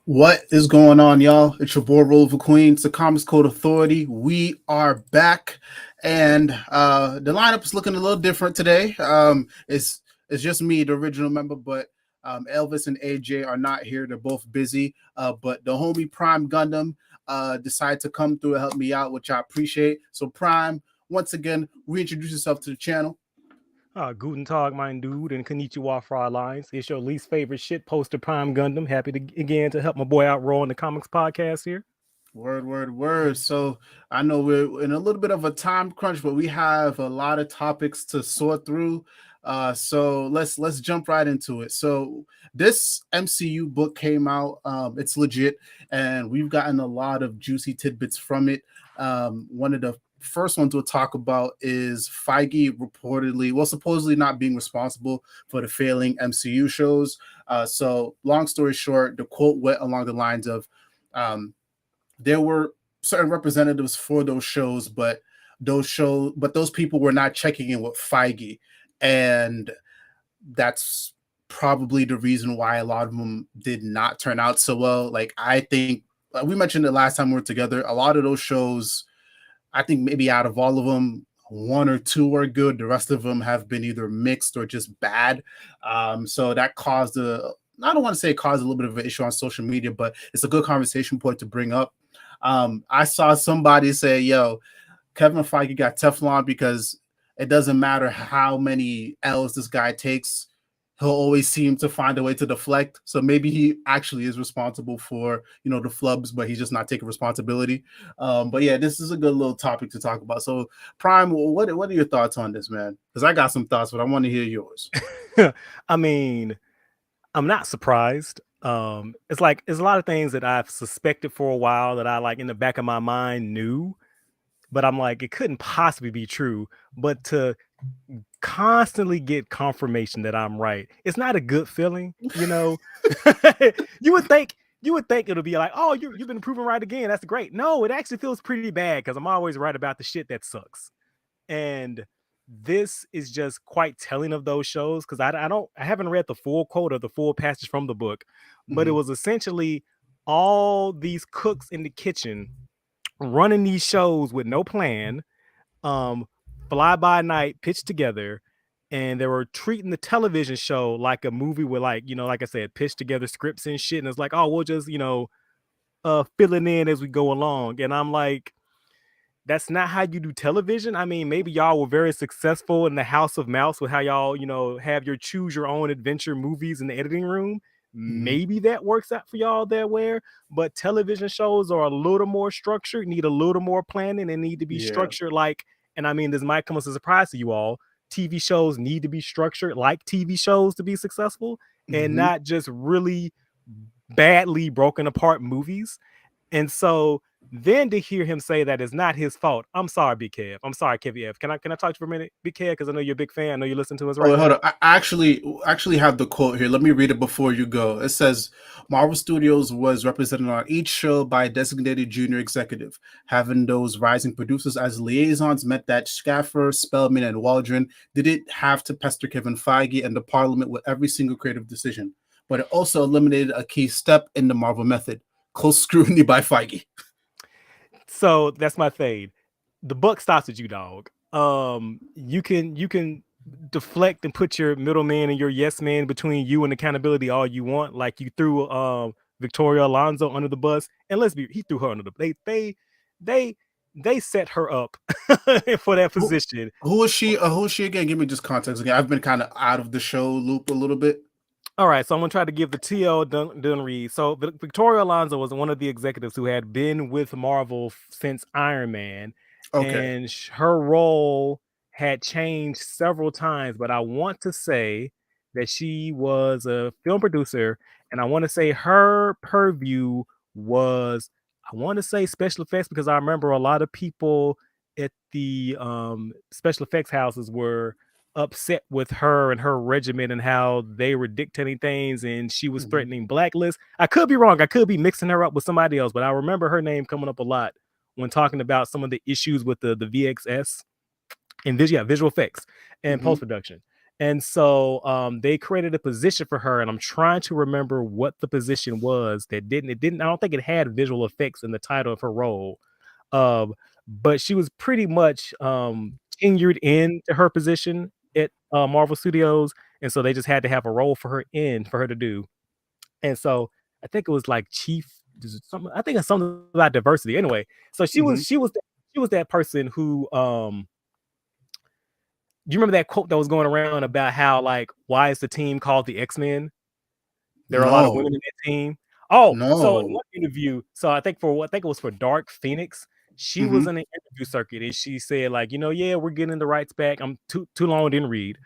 What is going on, y'all? It's your boy Roliver Queen. It's the Comics Code UH-Thority. We are back, and the lineup is looking a little different today. It's just me, the original member, but Elvis and AJ are not here. They're both busy. But the homie Prime Gundam decided to come through and help me out, which I appreciate. So Prime, once again, reintroduce yourself to the channel. Guten Tag, mein Dude, and Konnichiwa, Frauleins. It's your least favorite shit poster, Prime Gundam. Happy to again to help my boy out Raw in the Comics podcast here. Word, word, word. So I know we're in a little bit of a time crunch, but we have a lot of topics to sort through. So let's jump right into it. So this MCU book came out. It's legit, and we've gotten a lot of juicy tidbits from it. One of the first ones we'll talk about is Feige reportedly, well, supposedly not being responsible for the failing MCU shows. So long story short, the quote went along the lines of, there were certain representatives for those shows, but those people were not checking in with Feige, and that's probably the reason why a lot of them did not turn out so well. Like I think we mentioned it last time we were together. A lot of those shows, I think maybe out of all of them, one or two are good. The rest of them have been either mixed or just bad. So that caused I don't want to say it caused a little bit of an issue on social media, but it's a good conversation point to bring up. I saw somebody say, yo, Kevin Feige got Teflon because it doesn't matter how many L's this guy takes. He'll always seem to find a way to deflect. So maybe he actually is responsible for, the flubs, but he's just not taking responsibility. But yeah, this is a good little topic to talk about. So Prime, what are your thoughts on this, man? Because I got some thoughts, but I want to hear yours. I mean, I'm not surprised. It's like it's a lot of things that I've suspected for a while that I like in the back of my mind knew, but I'm like, it couldn't possibly be true. But to constantly get confirmation that I'm right, it's not a good feeling, you would think it'll be like, oh, you've been proven right again. That's great. No, it actually feels pretty bad because I'm always right about the shit that sucks. And this is just quite telling of those shows because I haven't read the full quote or the full passage from the book, but it was essentially all these cooks in the kitchen running these shows with no plan, fly by night, pitched together, and they were treating the television show like a movie with like I said, pitched together scripts and shit, and it's like, oh, we'll just fill it in as we go along, and I'm like, that's not how you do television. I mean, maybe y'all were very successful in the House of Mouse with how y'all, have your choose your own adventure movies in the editing room. Maybe that works out for y'all that way, but television shows are a little more structured, need a little more planning, and need to be structured like, and I mean, this might come as a surprise to you all. TV shows need to be structured like TV shows to be successful and not just really badly broken apart movies. And so then to hear him say that it's not his fault. I'm sorry, Big Kev. I'm sorry, Kev. Can I talk to you for a minute, Big Kev? Because I know you're a big fan. I know you listen to us right Oh, now. hold on. I actually have the quote here. Let me read it before you go. It says, Marvel Studios was represented on each show by a designated junior executive. Having those rising producers as liaisons meant that Schaffer, Spellman, and Waldron didn't have to pester Kevin Feige and the Parliament with every single creative decision. But it also eliminated a key step in the Marvel method: close scrutiny by Feige. So that's my fade. The buck stops at you, dog. You can deflect and put your middleman and your yes man between you and accountability all you want. Like you threw Victoria Alonso under the bus, and he threw her under the they set her up for that position. Who is she? Who is she again? Give me just context again. I've been kind of out of the show loop a little bit. All right, so I'm gonna try to give the TL done read. So Victoria Alonso was one of the executives who had been with Marvel since Iron Man, Okay. and her role had changed several times. But I want to say that she was a film producer, and I want to say her purview was, I want to say special effects, because I remember a lot of people at the special effects houses were upset with her and her regiment and how they were dictating things, and she was threatening blacklist. I could be wrong. I could be mixing her up with somebody else, but I remember her name coming up a lot when talking about some of the issues with the VXS and visual effects and post-production. And so they created a position for her, and I'm trying to remember what the position was that didn't I don't think it had visual effects in the title of her role. But she was pretty much tenured into her position at Marvel Studios, and so they just had to have a role for her to do. And so I think it was like chief something, I think it's something about diversity. Anyway, so Mhm. she was that person who you remember that quote that was going around about how like why is the team called the X-Men? There are a lot of No, women in that team. Oh, so in no. one interview, so I think it was for Dark Phoenix. She was Mhm. in an interview circuit and she said, like, yeah, we're getting the rights back. I'm too long, didn't read.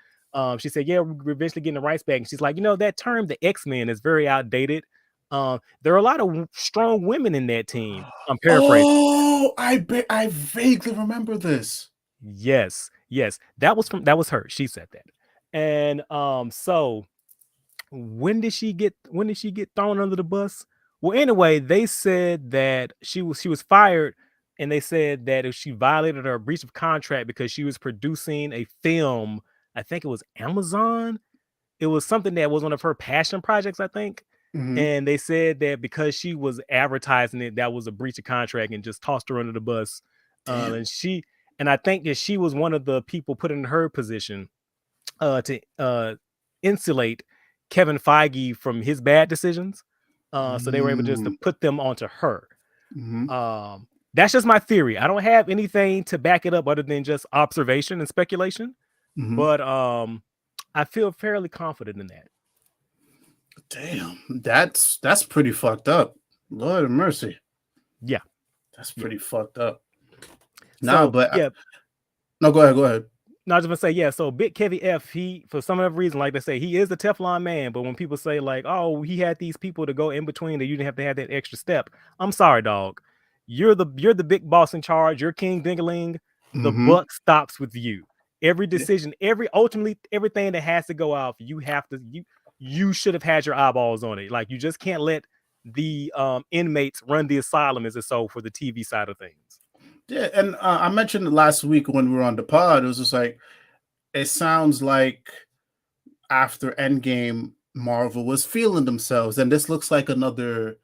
She said, yeah, we're eventually getting the rights back. And she's like, that term, the X-Men, is very outdated. There are a lot of strong women in that team. I'm paraphrasing. Oh, I vaguely remember this. Yes, yes. That was her. She said that. And so when did she get thrown under the bus? Well, anyway, they said that she was fired, and they said that if she violated her breach of contract because she was producing a film, I think it was Amazon. It was something that was one of her passion projects, I think. Mhm. And they said that because she was advertising it, that was a breach of contract and just tossed her under the bus. Damn. And I think that she was one of the people put in her position to insulate Kevin Feige from his bad decisions. So they were able just to Mm. put them onto her. Mhm. That's just my theory. I don't have anything to back it up other than just observation and speculation. Mhm. But I feel fairly confident in that. Damn. That's pretty fucked up. Lord of mercy. Yeah, That's yeah. pretty fucked up. Nah, So but yeah, no, go ahead. Go ahead. no, I was gonna say, yeah. So Big Kevy F, he for some other reason, like they say, he is the Teflon man. But when people say like, "Oh, he had these people to go in between, that you didn't have to have that extra step," I'm sorry, dog. You're the big boss in charge. You're King Dingaling. The Mhm. buck stops with you. Every Yeah. decision, ultimately everything that has to go off, you should have had your eyeballs on it. Like you just can't let the inmates run the asylum, as it's so for the TV side of things. Yeah, and I mentioned it last week when we were on the pod. It was just like it sounds like after Endgame, Marvel was feeling themselves, and this looks like another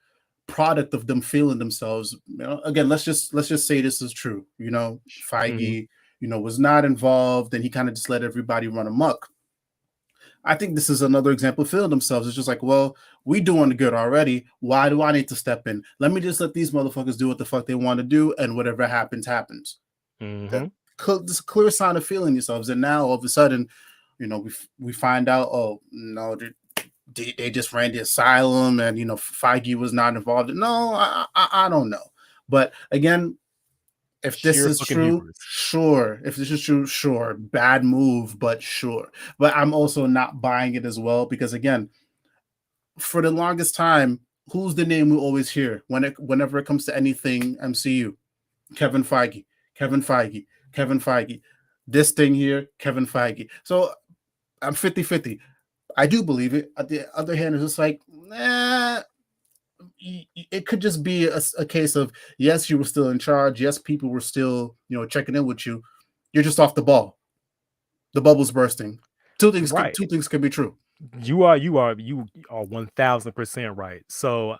product of them feeling themselves. Again, let's just say this is true. Mhm. Feige, was not involved, and he kind of just let everybody run amok. I think this is another example of feeling themselves. It's just like, well, we doing good already. Why do I need to step in? Let me just let these motherfuckers do what the fuck they want to do, and whatever happens, happens. That Mhm. this clear sign of feeling yourselves. And now all of a sudden, we find out, oh no, they just ran the asylum, and Feige was not involved. No, I don't know. But again, if this Sheer is fucking true, hubris. sure. If this is true, sure. Bad move, but sure. But I'm also not buying it as well because again, for the longest time, who's the name we always hear whenever it comes to anything MCU? Kevin Feige, Kevin Feige, Kevin Feige. This thing here, Kevin Feige. So I'm 50-50. I do believe it. On the other hand, it's just like, it could just be a case of, yes, you were still in charge. Yes, people were still, checking in with you. You're just off the ball. The bubble's bursting. Right. Two things can be true. You are 1000% right. So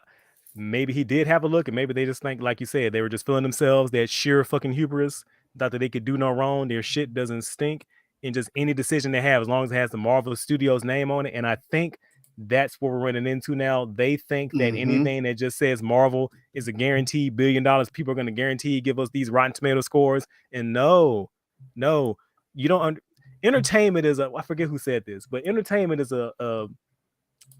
maybe he did have a look, and maybe they just think, like you said, they were just feeling themselves, that sheer fucking hubris, thought that they could do no wrong, their shit doesn't stink, and just any decision they have, as long as it has the Marvel Studios name on it. And I think that's what we're running into now. They think that Mm-hmm. anything that just says Marvel is a guaranteed $1 billion, people are going to guarantee give us these Rotten Tomato scores. And no, you don't. Entertainment is I forget who said this, but entertainment is a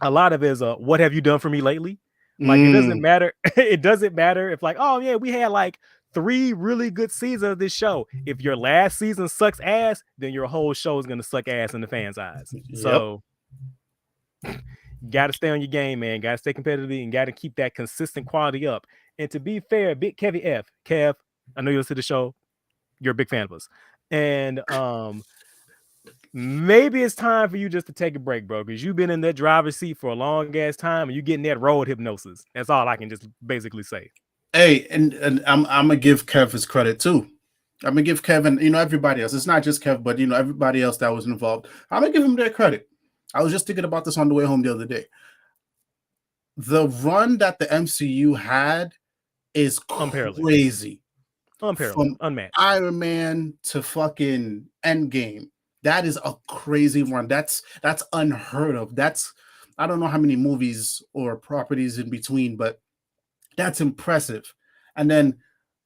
lot of it is what have you done for me lately? Like it doesn't Mm. matter. It doesn't matter if like, oh yeah, we had like 3 really good seasons of this show. If your last season sucks ass, then your whole show is gonna suck ass in the fans' eyes. Yep. So gotta stay on your game, man. Gotta stay competitive and gotta keep that consistent quality up. And to be fair, Big Kevy F, Kev, I know you listen to the show. You're a big fan of us. And maybe it's time for you just to take a break, bro, because you've been in that driver's seat for a long ass time and you're getting that road hypnosis. That's all I can just basically say. Hey, and I'm gonna give Kev his credit too. I'm gonna give Kevin, everybody else. It's not just Kev, but everybody else that was involved. I'm gonna give him their credit. I was just thinking about this on the way home the other day. The run that the MCU had is Unparalleled. crazy. Unparalleled. From Unmatched. Iron Man to fucking Endgame. That is a crazy run. That's unheard of. That's I don't know how many movies or properties in between, but that's impressive. And then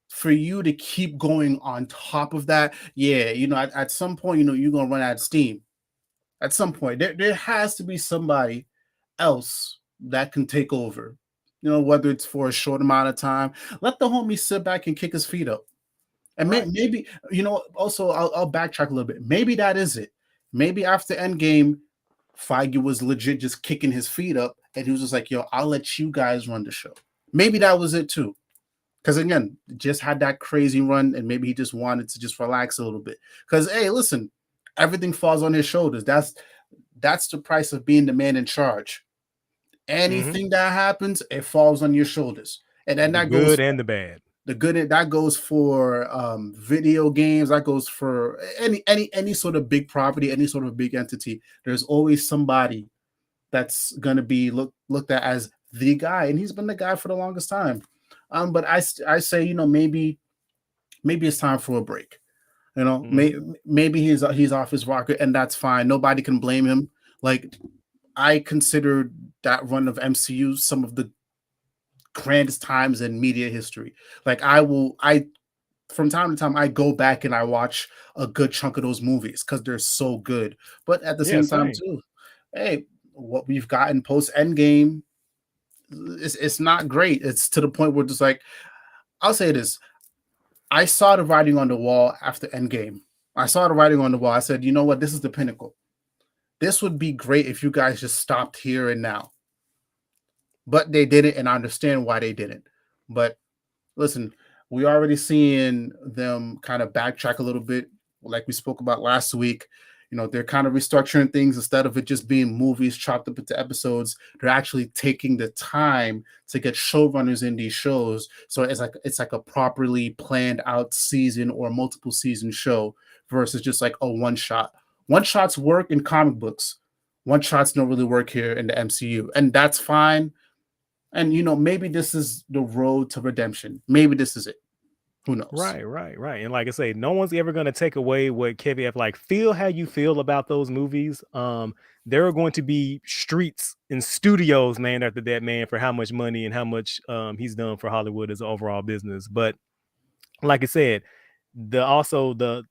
for you to keep going on top of that, yeah, at some point, you're gonna run out of steam. At some point, there has to be somebody else that can take over. Whether it's for a short amount of time, let the homie sit back and kick his feet up. And Right. maybe, also I'll backtrack a little bit. Maybe that is it. Maybe after Endgame, Feige was legit just kicking his feet up, and he was just like, "Yo, I'll let you guys run the show." Maybe that was it too. Because again, just had that crazy run, and maybe he just wanted to just relax a little bit. Because hey, listen, everything falls on his shoulders. That's the price of being the man in charge. Anything that happens, it falls on your shoulders, and then The that goes good and the bad. the good that goes for video games, that goes for any sort of big property, any sort of big entity. There's always somebody that's going to be looked at as the guy, and he's been the guy for the longest time. But I say, maybe it's time for a break. Maybe he's off his rocker, and that's fine. Nobody can blame him. Like, I consider that run of MCU some of the grandest times in media history. Like, I from time to time I go back and I watch a good chunk of those movies because they're so good. But at the same time too, hey, what we've gotten post Endgame, it's not great. It's to the point where just like, I'll say this: I saw the writing on the wall after Endgame. I saw the writing on the wall. I said, you know what? This is the pinnacle. This would be great if you guys just stopped here and now. But they didn't, and I understand why they didn't. But listen, we already seeing them kind of backtrack a little bit, like we spoke about last week. They're kind of restructuring things. Instead of it just being movies chopped up into episodes, they're actually taking the time to get showrunners in these shows. So it's like a properly planned out season or multiple season show versus just like a one shot. One shots work in comic books. One shots don't really work here in the MCU, and that's fine. And maybe this is the road to redemption. Maybe this is it. Who knows? Right. And like I say, no one's ever going to take away what Kevin, like, feel how you feel about those movies. There are going to be streets and studios named after that man for how much money and how much he's done for Hollywood as an overall business. But like I said, the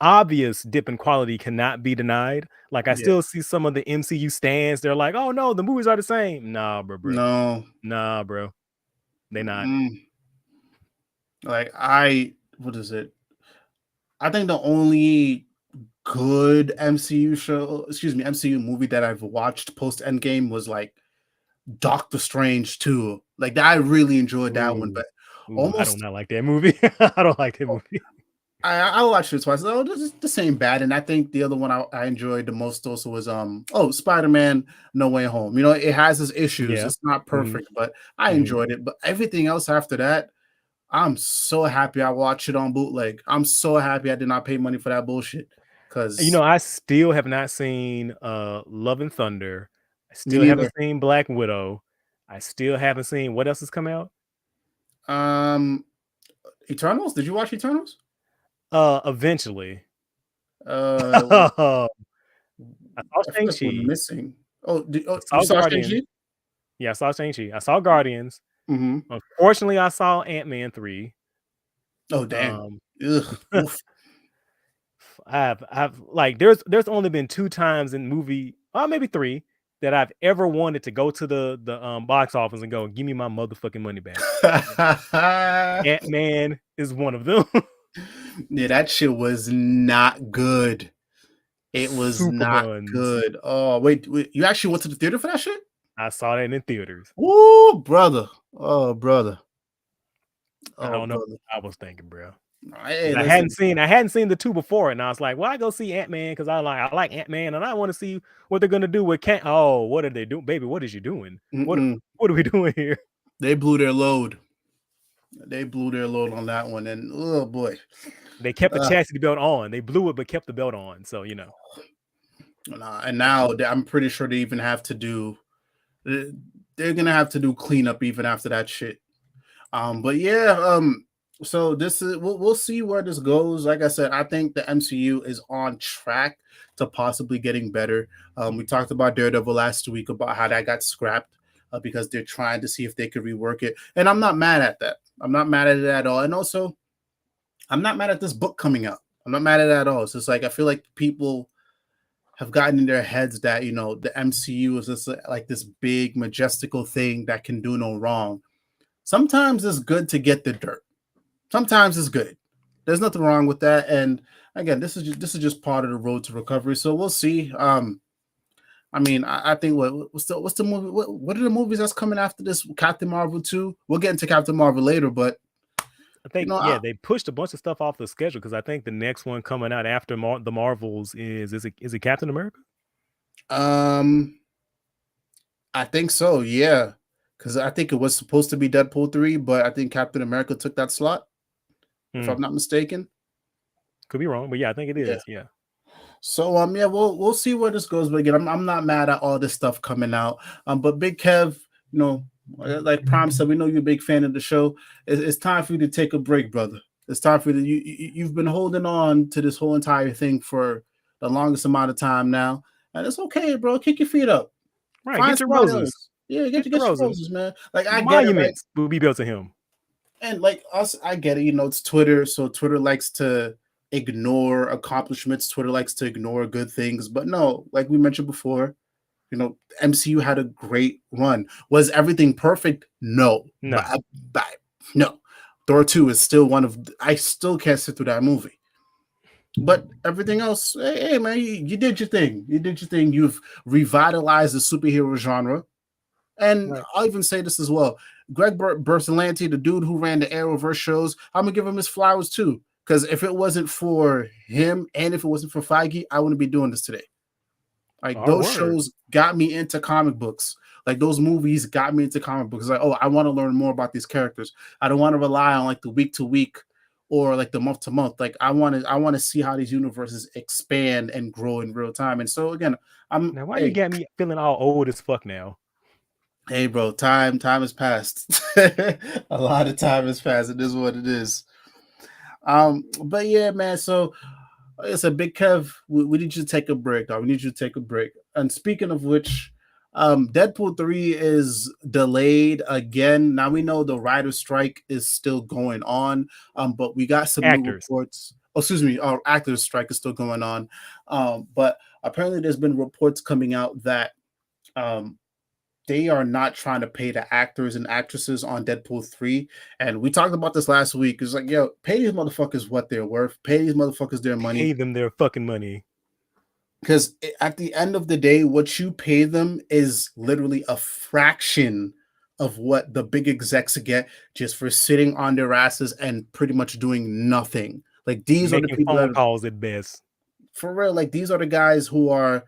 obvious dip in quality cannot be denied. Like, I still see some of the MCU stands. They're like, "Oh no, the movies are the same." Nah, bro. No. Nah, bro. They not. Like, what is it? I think the only good MCU movie that I've watched post Endgame was like Doctor Strange 2. Like, I really enjoyed that one, but I do not like that movie. I don't like that movie. I watched it twice. Oh, this is the same bad. And I think the other one I enjoyed the most also was Spider-Man No Way Home. It has its issues. Yeah. It's not perfect, but I enjoyed it. But everything else after that, I'm so happy I watched it on bootleg. I'm so happy I did not pay money for that bullshit. Because I still have not seen Love and Thunder. I me still haven't neither. seen Black Widow. I still haven't seen what else has come out. Eternals. Did you watch Eternals? Eventually. I I saw feel like we're Shang-Chi. missing. You I saw saw Guardians. Shang-Chi? Yeah, I saw Shang-Chi. I saw Guardians. Unfortunately, I saw Ant-Man 3. Oh, damn. Ugh. I've like there's only been 2 times in movie, maybe 3, that I've ever wanted to go to the box office and go, "Give me my motherfucking money back." Ant-Man is one of them. Yeah, that shit was not good. It was Super not buns. good. Oh, wait, you actually went to the theater for that shit? I saw that in theaters. Ooh, brother. Oh, brother. I Oh, don't know brother. what I was thinking, bro. Hey, I hadn't seen the 2 before, and I was like, "Well, I go see Ant-Man because I like Ant-Man, and I want to see what they're gonna do with Oh, what are they doing, baby? What is you doing? What are we doing here?" They blew their load. They blew their load on that one, and oh boy, They kept the uh, chastity belt on. They blew it, but kept the belt on. So and now I'm pretty sure they even have to do. They're gonna have to do cleanup even after that shit. But yeah, so this is we'll see where this goes. Like I said, I think the MCU is on track to possibly getting better. We talked about Daredevil last week about how that got scrapped because they're trying to see if they could rework it, and I'm not mad at that. I'm not mad at it at all, and also I'm not mad at this book coming out. I'm not mad at it at all. It's just like I feel like people have gotten in their heads that the MCU is just like this big majestical thing that can do no wrong. Sometimes it's good to get the dirt. Sometimes it's good. There's nothing wrong with that. And again, this is just part of the road to recovery. So we'll see. I mean, I think what's the movie? What are the movies that's coming after this? Captain Marvel 2. We'll get into Captain Marvel later, but I think they pushed a bunch of stuff off the schedule because I think the next one coming out after the Marvels is it Captain America? I think so. Yeah, because I think it was supposed to be Deadpool 3, but I think Captain America took that slot, if I'm not mistaken. Could be wrong, but yeah, I think it is. Yeah. So yeah, we'll see where this goes. But again, I'm not mad at all this stuff coming out. But Big Kev, like Prime said, we know you're a big fan of the show. It's time for you to take a break, brother. It's time for you. You've been holding on to this whole entire thing for the longest amount of time now, and it's okay, bro. Kick your feet up. Right, Find get your somebody roses. else. Yeah, get your roses, man. Like I get it, right? Monuments will be built to him. And like us, I get it. It's Twitter, so Twitter likes to ignore accomplishments. Twitter likes to ignore good things. But no, like we mentioned before, MCU had a great run. Was everything perfect? No. No. No. Thor 2 is still I still can't sit through that movie. But everything else, hey man, you did your thing. You did your thing. You've revitalized the superhero genre. And right. I'll even say this as well. Greg Berlanti, the dude who ran the Arrowverse shows, I'm gonna give him his flowers too. Because if it wasn't for him and if it wasn't for Feige, I wouldn't be doing this today. Like those shows got me into comic books. Like those movies got me into comic books. Like, oh, I want to learn more about these characters. I don't want to rely on like the week to week or like the month to month. Like I want to see how these universes expand and grow in real time. And so again, now why you got me feeling all old as fuck now? Hey, bro, time has passed. A lot of time has passed. It is what it is. But yeah, man. So it's a Big Kev. We need you to take a break, dog. We need you to take a break. And speaking of which, Deadpool 3 is delayed again. Now we know the writer's strike is still going on. But we got some new reports. Oh, excuse me, our actors' strike is still going on. But apparently there's been reports coming out that they are not trying to pay the actors and actresses on Deadpool 3. And we talked about this last week. It's like, yo, pay these motherfuckers what they're worth. Pay these motherfuckers their money. Pay them their fucking money. Because at the end of the day, what you pay them is literally a fraction of what the big execs get just for sitting on their asses and pretty much doing nothing. Like these are the people phone calls at best. For real, like these are the guys who are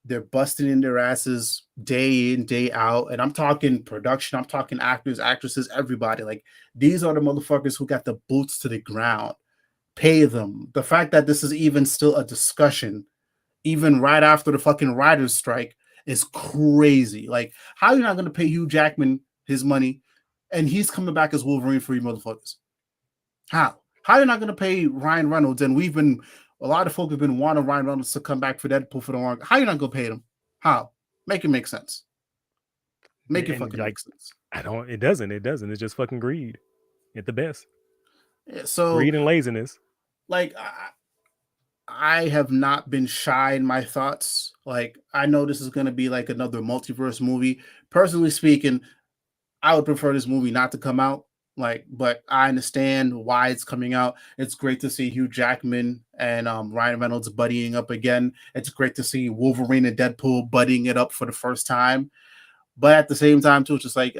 they're busting in their asses day in, day out. And I'm talking production, I'm talking actors, actresses, everybody. Like these are the motherfuckers who got the boots to the ground. Pay them. The fact that this is even still a discussion, even right after the fucking writer's strike, is crazy. Like, how are you not going to pay Hugh Jackman his money and he's coming back as Wolverine for you motherfuckers? How? How are you not going to pay Ryan Reynolds? And a lot of folk have been wanting Ryan Reynolds to come back for Deadpool for the long. How you not gonna pay him? How? Make it make sense. Make it fucking make sense. It doesn't. It's just fucking greed at the best. Yeah, so greed and laziness. Like I have not been shy in my thoughts. Like I know this is gonna be like another multiverse movie. Personally speaking, I would prefer this movie not to come out. But I understand why it's coming out. It's great to see Hugh Jackman and Ryan Reynolds buddying up again. It's great to see Wolverine and Deadpool buddying it up for the first time. But at the same time, too, it's just like,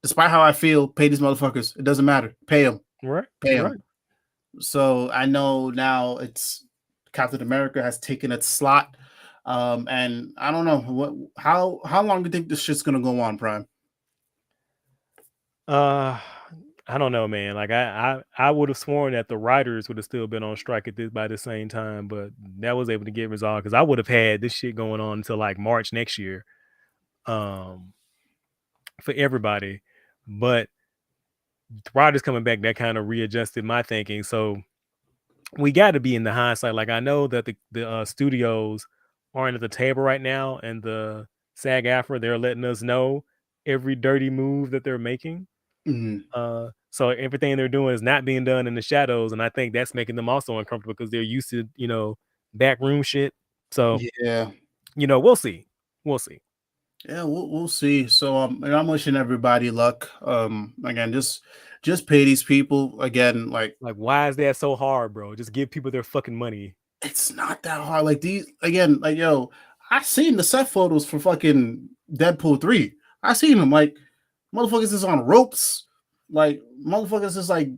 despite how I feel, pay these motherfuckers. It doesn't matter. Pay them. Right. Pay them. Right. So I know now it's Captain America has taken its slot. And I don't know how long do you think this shit's gonna go on, Prime? Uh, I don't know, man. Like I would have sworn that the writers would have still been on strike at this by the same time, but that was able to get resolved because I would have had this shit going on until like March next year, um, for everybody. But the writers coming back, that kind of readjusted my thinking. So we got to be in the hindsight. Like I know that the studios aren't at the table right now, and the SAG-AFTRA they're letting us know every dirty move that they're making. Mhm. So everything they're doing is not being done in the shadows, and I think that's making them also uncomfortable because they're used to, backroom shit. So, Yeah. we'll see. We'll see. Yeah, we'll see. So and I'm wishing everybody luck. Again, just pay these people again. Like Like, why is that so hard, bro? Just give people their fucking money. it's not that hard. Like these again. Like yo, I seen the set photos for fucking Deadpool 3. I seen them. Like motherfuckers is on ropes. Like motherfuckers is like,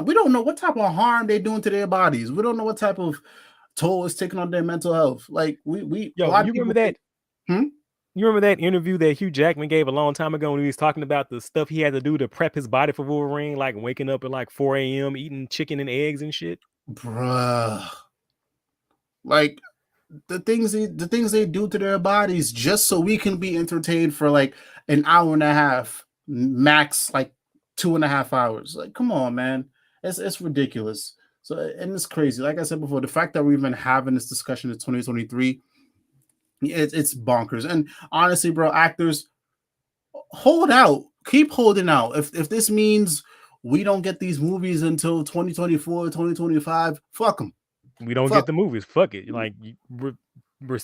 we don't know what type of harm they doing to their bodies. We don't know what type of toll it's taking on their mental health. Like we a Yo, lot of you remember people that? think, hmm? You remember that interview that Hugh Jackman gave a long time ago when he was talking about the stuff he had to do to prep his body for Wolverine, like waking up at like 4 a.m., eating chicken and eggs and shit? Bruh. Like the things they do to their bodies just so we can be entertained for like an hour and a half, max like 2.5 hours. Like, come on, man. It's ridiculous. So and it's crazy. Like I said before, the fact that we're even having this discussion in 2023, it's bonkers. And honestly, bro, actors, hold out. Keep holding out. If this means we don't get these movies until 2024, 2025, fuck them. We don't get Fuck. the movies. Fuck it. Like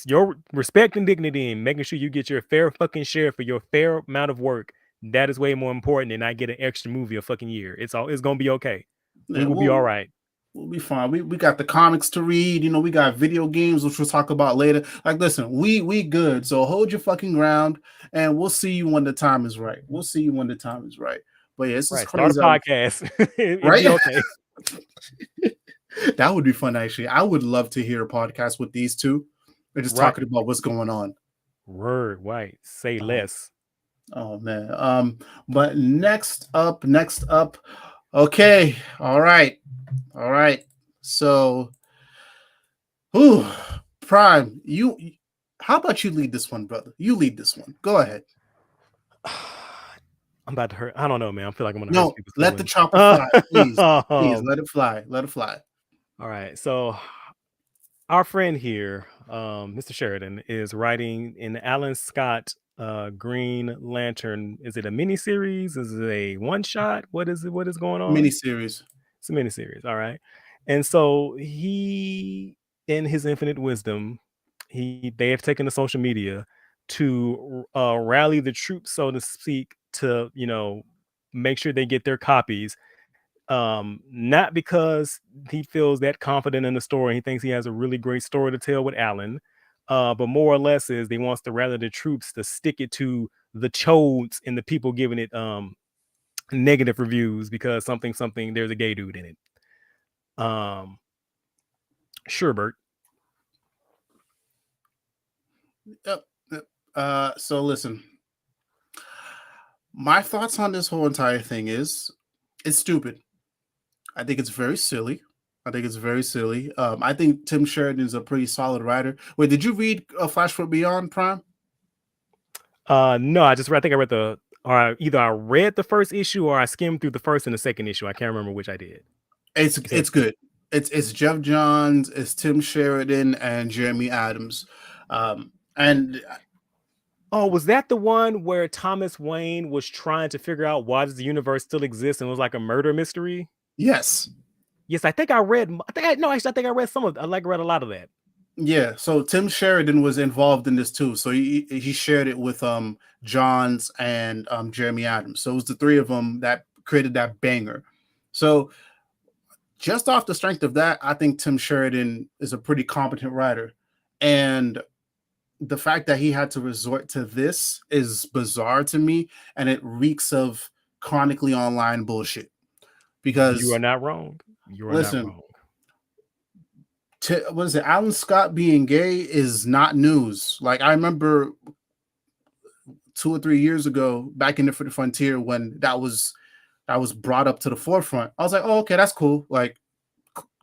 your respect and dignity and making sure you get your fair fucking share for your fair amount of work. That is way more important than I get an extra movie a fucking year. It's gonna be okay. We Yeah, will be all right. we'll be fine. We got the comics to read. We got video games, which we'll talk about later. Like, listen, we good. So hold your fucking ground, and we'll see you when the time is right. We'll see you when the time is right. But yeah, it's just Right. Start a crazy, podcast. It'd right? be okay. That would be fun, actually. I would love to hear a podcast with these two. They're just Right. talking about what's going on. Word. Right. Say Oh, less. oh man. But next up. Okay, all right, all right. So, whew, Prime, how about you lead this one, brother? You lead this one. Go ahead. I'm about to hurt. I don't know, man. I feel like I'm gonna hurt No, some people's let the feelings. chopper fly, please. Please All let it fly. Let it fly. right. So our friend here, Mr. Sheridan, is writing in Alan Scott Green Lantern. Is it a miniseries? Is it a one shot? What is it? What is going on? Miniseries. It's a miniseries. All right. And so he, in his infinite wisdom, they have taken to social media to rally the troops, so to speak, to make sure they get their copies. Not because he feels that confident in the story, he thinks he has a really great story to tell with Alan, but more or less is they wants to rally the troops to stick it to the chodes and the people giving it negative reviews because something there's a gay dude in it. Um, sure, Bert. Yep. Yep. So listen, my thoughts on this whole entire thing is it's stupid. I think it's very silly. I think it's very silly. I think Tim Sheridan is a pretty solid writer. Wait, did you read Flash for Beyond, Prime? No, I think I read or either I read the first issue or I skimmed through the first and the second issue. I can't remember which I did. You said, It's good. It's Jeff Johns, it's Tim Sheridan, and Jeremy Adams. And oh, was that the one where Thomas Wayne was trying to figure out why does the universe still exist and it was like a murder mystery? yes, Yes, I think I read. I think I read some of. I read a lot of that. yeah. So Tim Sheridan was involved in this too. So he shared it with Johns and Jeremy Adams. So it was the three of them that created that banger. So just off the strength of that, I think Tim Sheridan is a pretty competent writer. And the fact that he had to resort to this is bizarre to me, and it reeks of chronically online bullshit. You are Because not wrong. You are not listen, wrong. what is it? Alan Scott being gay is not news. Like I remember 2 or 3 years ago, back in Infinite Frontier, when that was brought up to the forefront. I was like, oh, okay, that's cool. Like,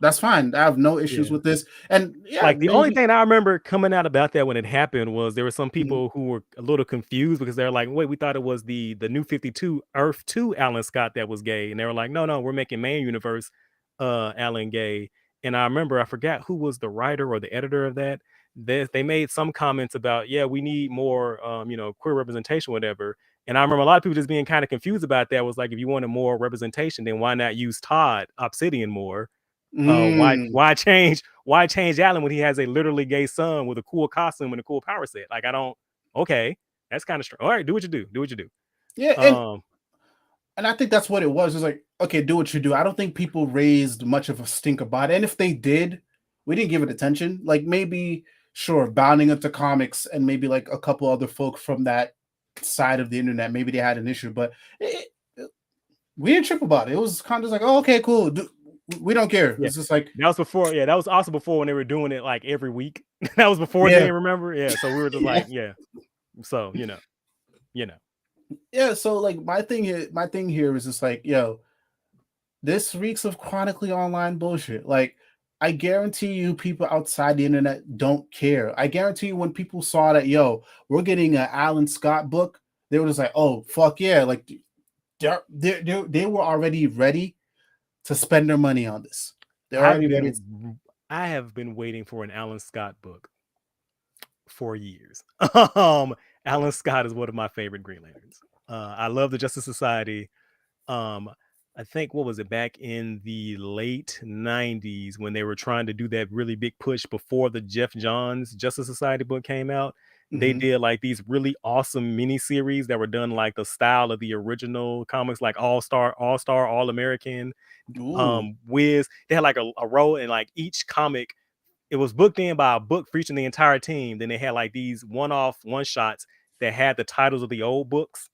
that's fine. I have no issues Yeah. with this. And yeah, Like, the only maybe. thing I remember coming out about that when it happened was there were some Mhm. people who were a little confused because they're like, "Wait, we thought it was the New 52 Earth 2 Alan Scott that was gay." And they were like, "No, no, we're making main universe Alan gay." And I remember I forgot who was the writer or the editor of that. They made some comments about, "Yeah, we need more queer representation, whatever." And I remember a lot of people just being kind of confused about that. Was like, if you wanted more representation, then why not use Todd Obsidian more? Mm. Why change Alan when he has a literally gay son with a cool costume and a cool power set? Like, I don't. Okay, that's kind of strange. All right, do what you do. Do what you do. Yeah, Um, and I think that's what it was. It's like, okay, do what you do. I don't think people raised much of a stink about it. And if they did, we didn't give it attention. Like maybe, sure, bounding into comics and maybe like a couple other folk from that side of the internet, maybe they had an issue, but we didn't trip about it. It was kind of just like, oh, okay, cool. We don't care. yeah, It's just like, that was before. Yeah, that was also before when they were doing it like every week. That was before yeah, then. Remember? Yeah. So we were just yeah, like, yeah. So you know. yeah. So like my thing here is just like, yo, this reeks of chronically online bullshit. Like, I guarantee you, people outside the internet don't care. I guarantee you, when people saw that, yo, we're getting an Alan Scott book, they were just like, oh, fuck yeah. Like, they were already ready to spend their money on this. They're I've already ready. been I have been waiting for an Alan Scott book for years. Alan Scott is one of my favorite Green Lanterns. I love the Justice Society. Um, I think, what was it, back in the late 90s when they were trying to do that really big push before the Jeff Johns Justice Society book came out. They Mm-hmm. did like these really awesome miniseries that were done like the style of the original comics, like All Star, All American, Ooh. Wiz. They had like a row in like each comic. It was booked in by a book featuring the entire team. Then they had like these one-off one shots that had the titles of the old books,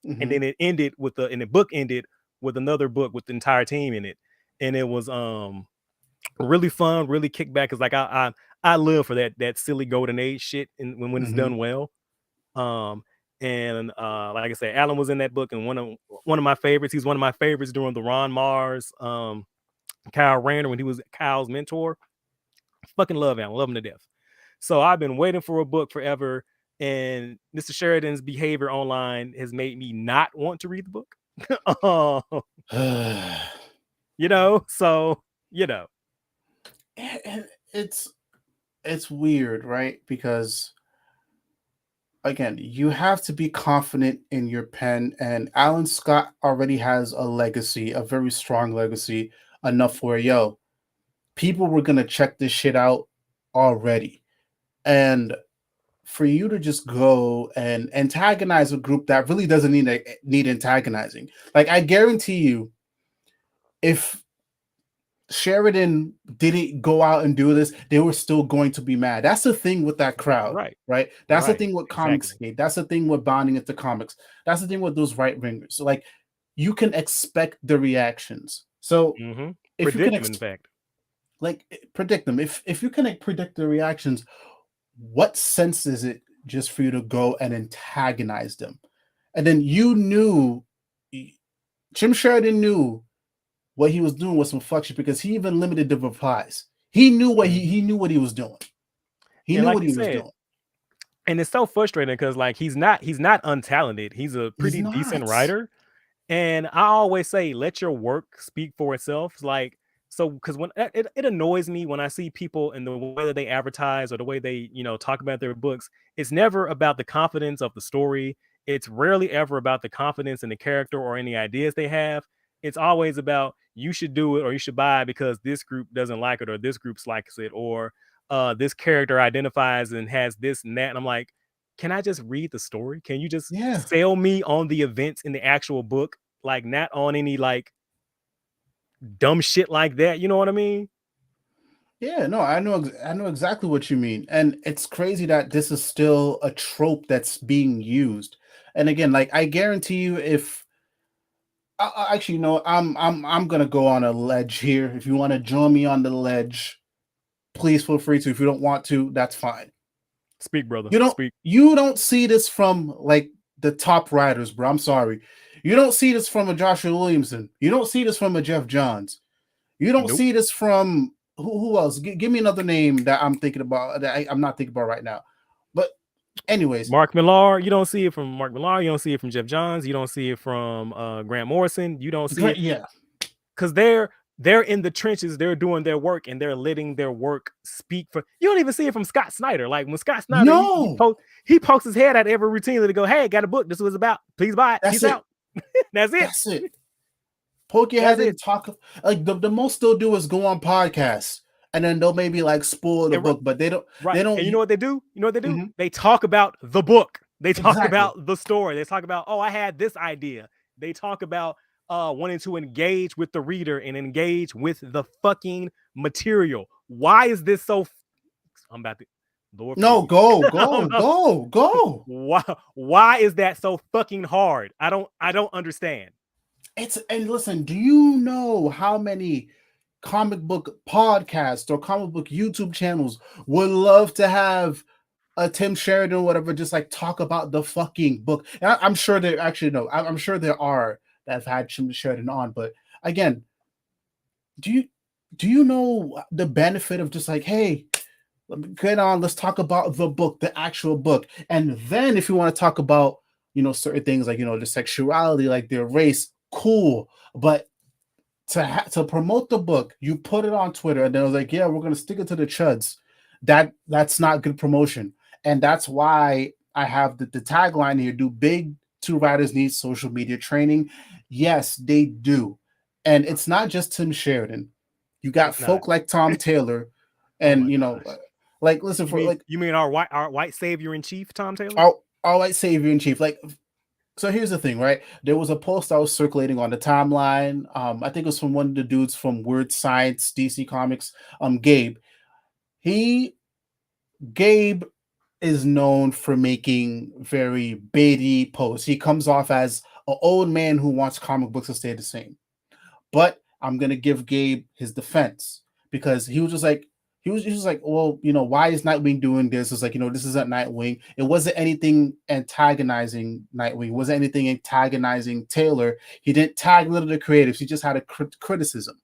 and Mm-hmm. then the book ended with another book with the entire team in it. And it was really fun, really kickback. Cause like I live for that silly golden age shit, and when it's Mm-hmm. done well. Um and like I said, Alan was in that book, and one of my favorites. He's one of my favorites during the Ron Mars, Kyle Rayner, when he was Kyle's mentor. Fucking love Alan, love him to death. So I've been waiting for a book forever, and Mr. Sheridan's behavior online has made me not want to read the book. uh, so And it's weird, right? Because again, you have to be confident in your pen, and Alan Scott already has a legacy, a very strong legacy, enough where, yo, people were gonna check this shit out already. And for you to just go and antagonize a group that really doesn't need antagonizing. Like, I guarantee you, if Sheridan didn't go out and do this, they were still going to be mad. That's the thing with that crowd, right, right? That's the right, thing with Comics exactly. Gate. That's the thing with bonding into comics. That's the thing with those right wingers. So, like, you can expect the reactions. So if you can Predict them, in fact. predict them, if you can predict the reactions, what sense is it just for you to go and antagonize them? And then you knew, Jim Sheridan knew what he was doing was some fuck shit, because he even limited the replies. He knew what Mhm. he knew what he was doing. He And knew like what you he was said, doing. and it's so frustrating because like he's not untalented. He's a He's pretty decent not. writer. And I always say, let your work speak for itself. It's like, so because when it annoys me when I see people and the way that they advertise or the way they, talk about their books, it's never about the confidence of the story. It's rarely ever about the confidence in the character or any ideas they have. It's always about, you should do it or you should buy it because this group doesn't like it, or this group likes it, or this character identifies and has this and that. And I'm like, can I just read the story? Can you just Yeah. sell me on the events in the actual book? Like, not on any like dumb shit like that. You know what I mean? Yeah, no, I know exactly what you mean. And it's crazy that this is still a trope that's being used. And again, like, I guarantee you, if actually, no, I'm gonna go on a ledge here. If you want to join me on the ledge, please feel free to. If you don't want to, that's fine. Speak, brother. You don't Speak. you don't see this from like the top writers, bro. I'm sorry. You don't see this from a Joshua Williamson. You don't see this from a Jeff Johns. You don't Nope. see this from who else? Give me another name that I'm thinking about that I'm not thinking about right now. But anyways, Mark Millar, you don't see it from Mark Millar. You don't see it from Jeff Johns. You don't see it from Grant Morrison. You don't see it, yeah, because they're in the trenches. They're doing their work and they're letting their work speak for. You don't even see it from Scott Snyder. Like when Scott Snyder, no, he pokes his head out every routinely to go, "Hey, got a book. This was about. Please buy it. that's Peace it. out." That's it. That's it. Poke your head and talk. Like the most they'll do is go on podcasts, and then they'll maybe like spoil the book, but they don't. Right. They don't. And you know what they do? You know what they do? Mm-hmm. They talk about the book. They talk about the story. They talk about, oh, I had this idea. They talk about wanting to engage with the reader and engage with the fucking material. Why is this so? I'm about to. Lord, no, go. Why is that so fucking hard? I don't understand. And listen, do you know how many comic book podcasts or comic book YouTube channels would love to have a Tim Sheridan or whatever just like talk about the fucking book? And I'm sure there actually no, I'm sure there are that have had Tim Sheridan on, but again, do you know the benefit of just like, hey, get on, let's talk about the book, the actual book, and then if you want to talk about certain things like the sexuality, like their race, cool, but to promote the book, you put it on Twitter, and then I was like, yeah, we're gonna stick it to the chuds. That's not good promotion, and that's why I have the tagline here: do big two writers need social media training? Yes, they do, and it's not just Tim Sheridan. You got folk like Tom Taylor, and like listen for like you mean our white savior in chief, Tom Taylor? Our white savior in chief, like. So here's the thing, right? There was a post that was circulating on the timeline. I think it was from one of the dudes from Weird Science, DC Comics, Gabe. Gabe is known for making very baity posts. He comes off as an old man who wants comic books to stay the same. But I'm gonna give Gabe his defense because he was just like, well, why is Nightwing doing this? It's like, this isn't Nightwing. It wasn't anything antagonizing Nightwing. It wasn't anything antagonizing Taylor. He didn't tag none of the creatives. He just had a criticism,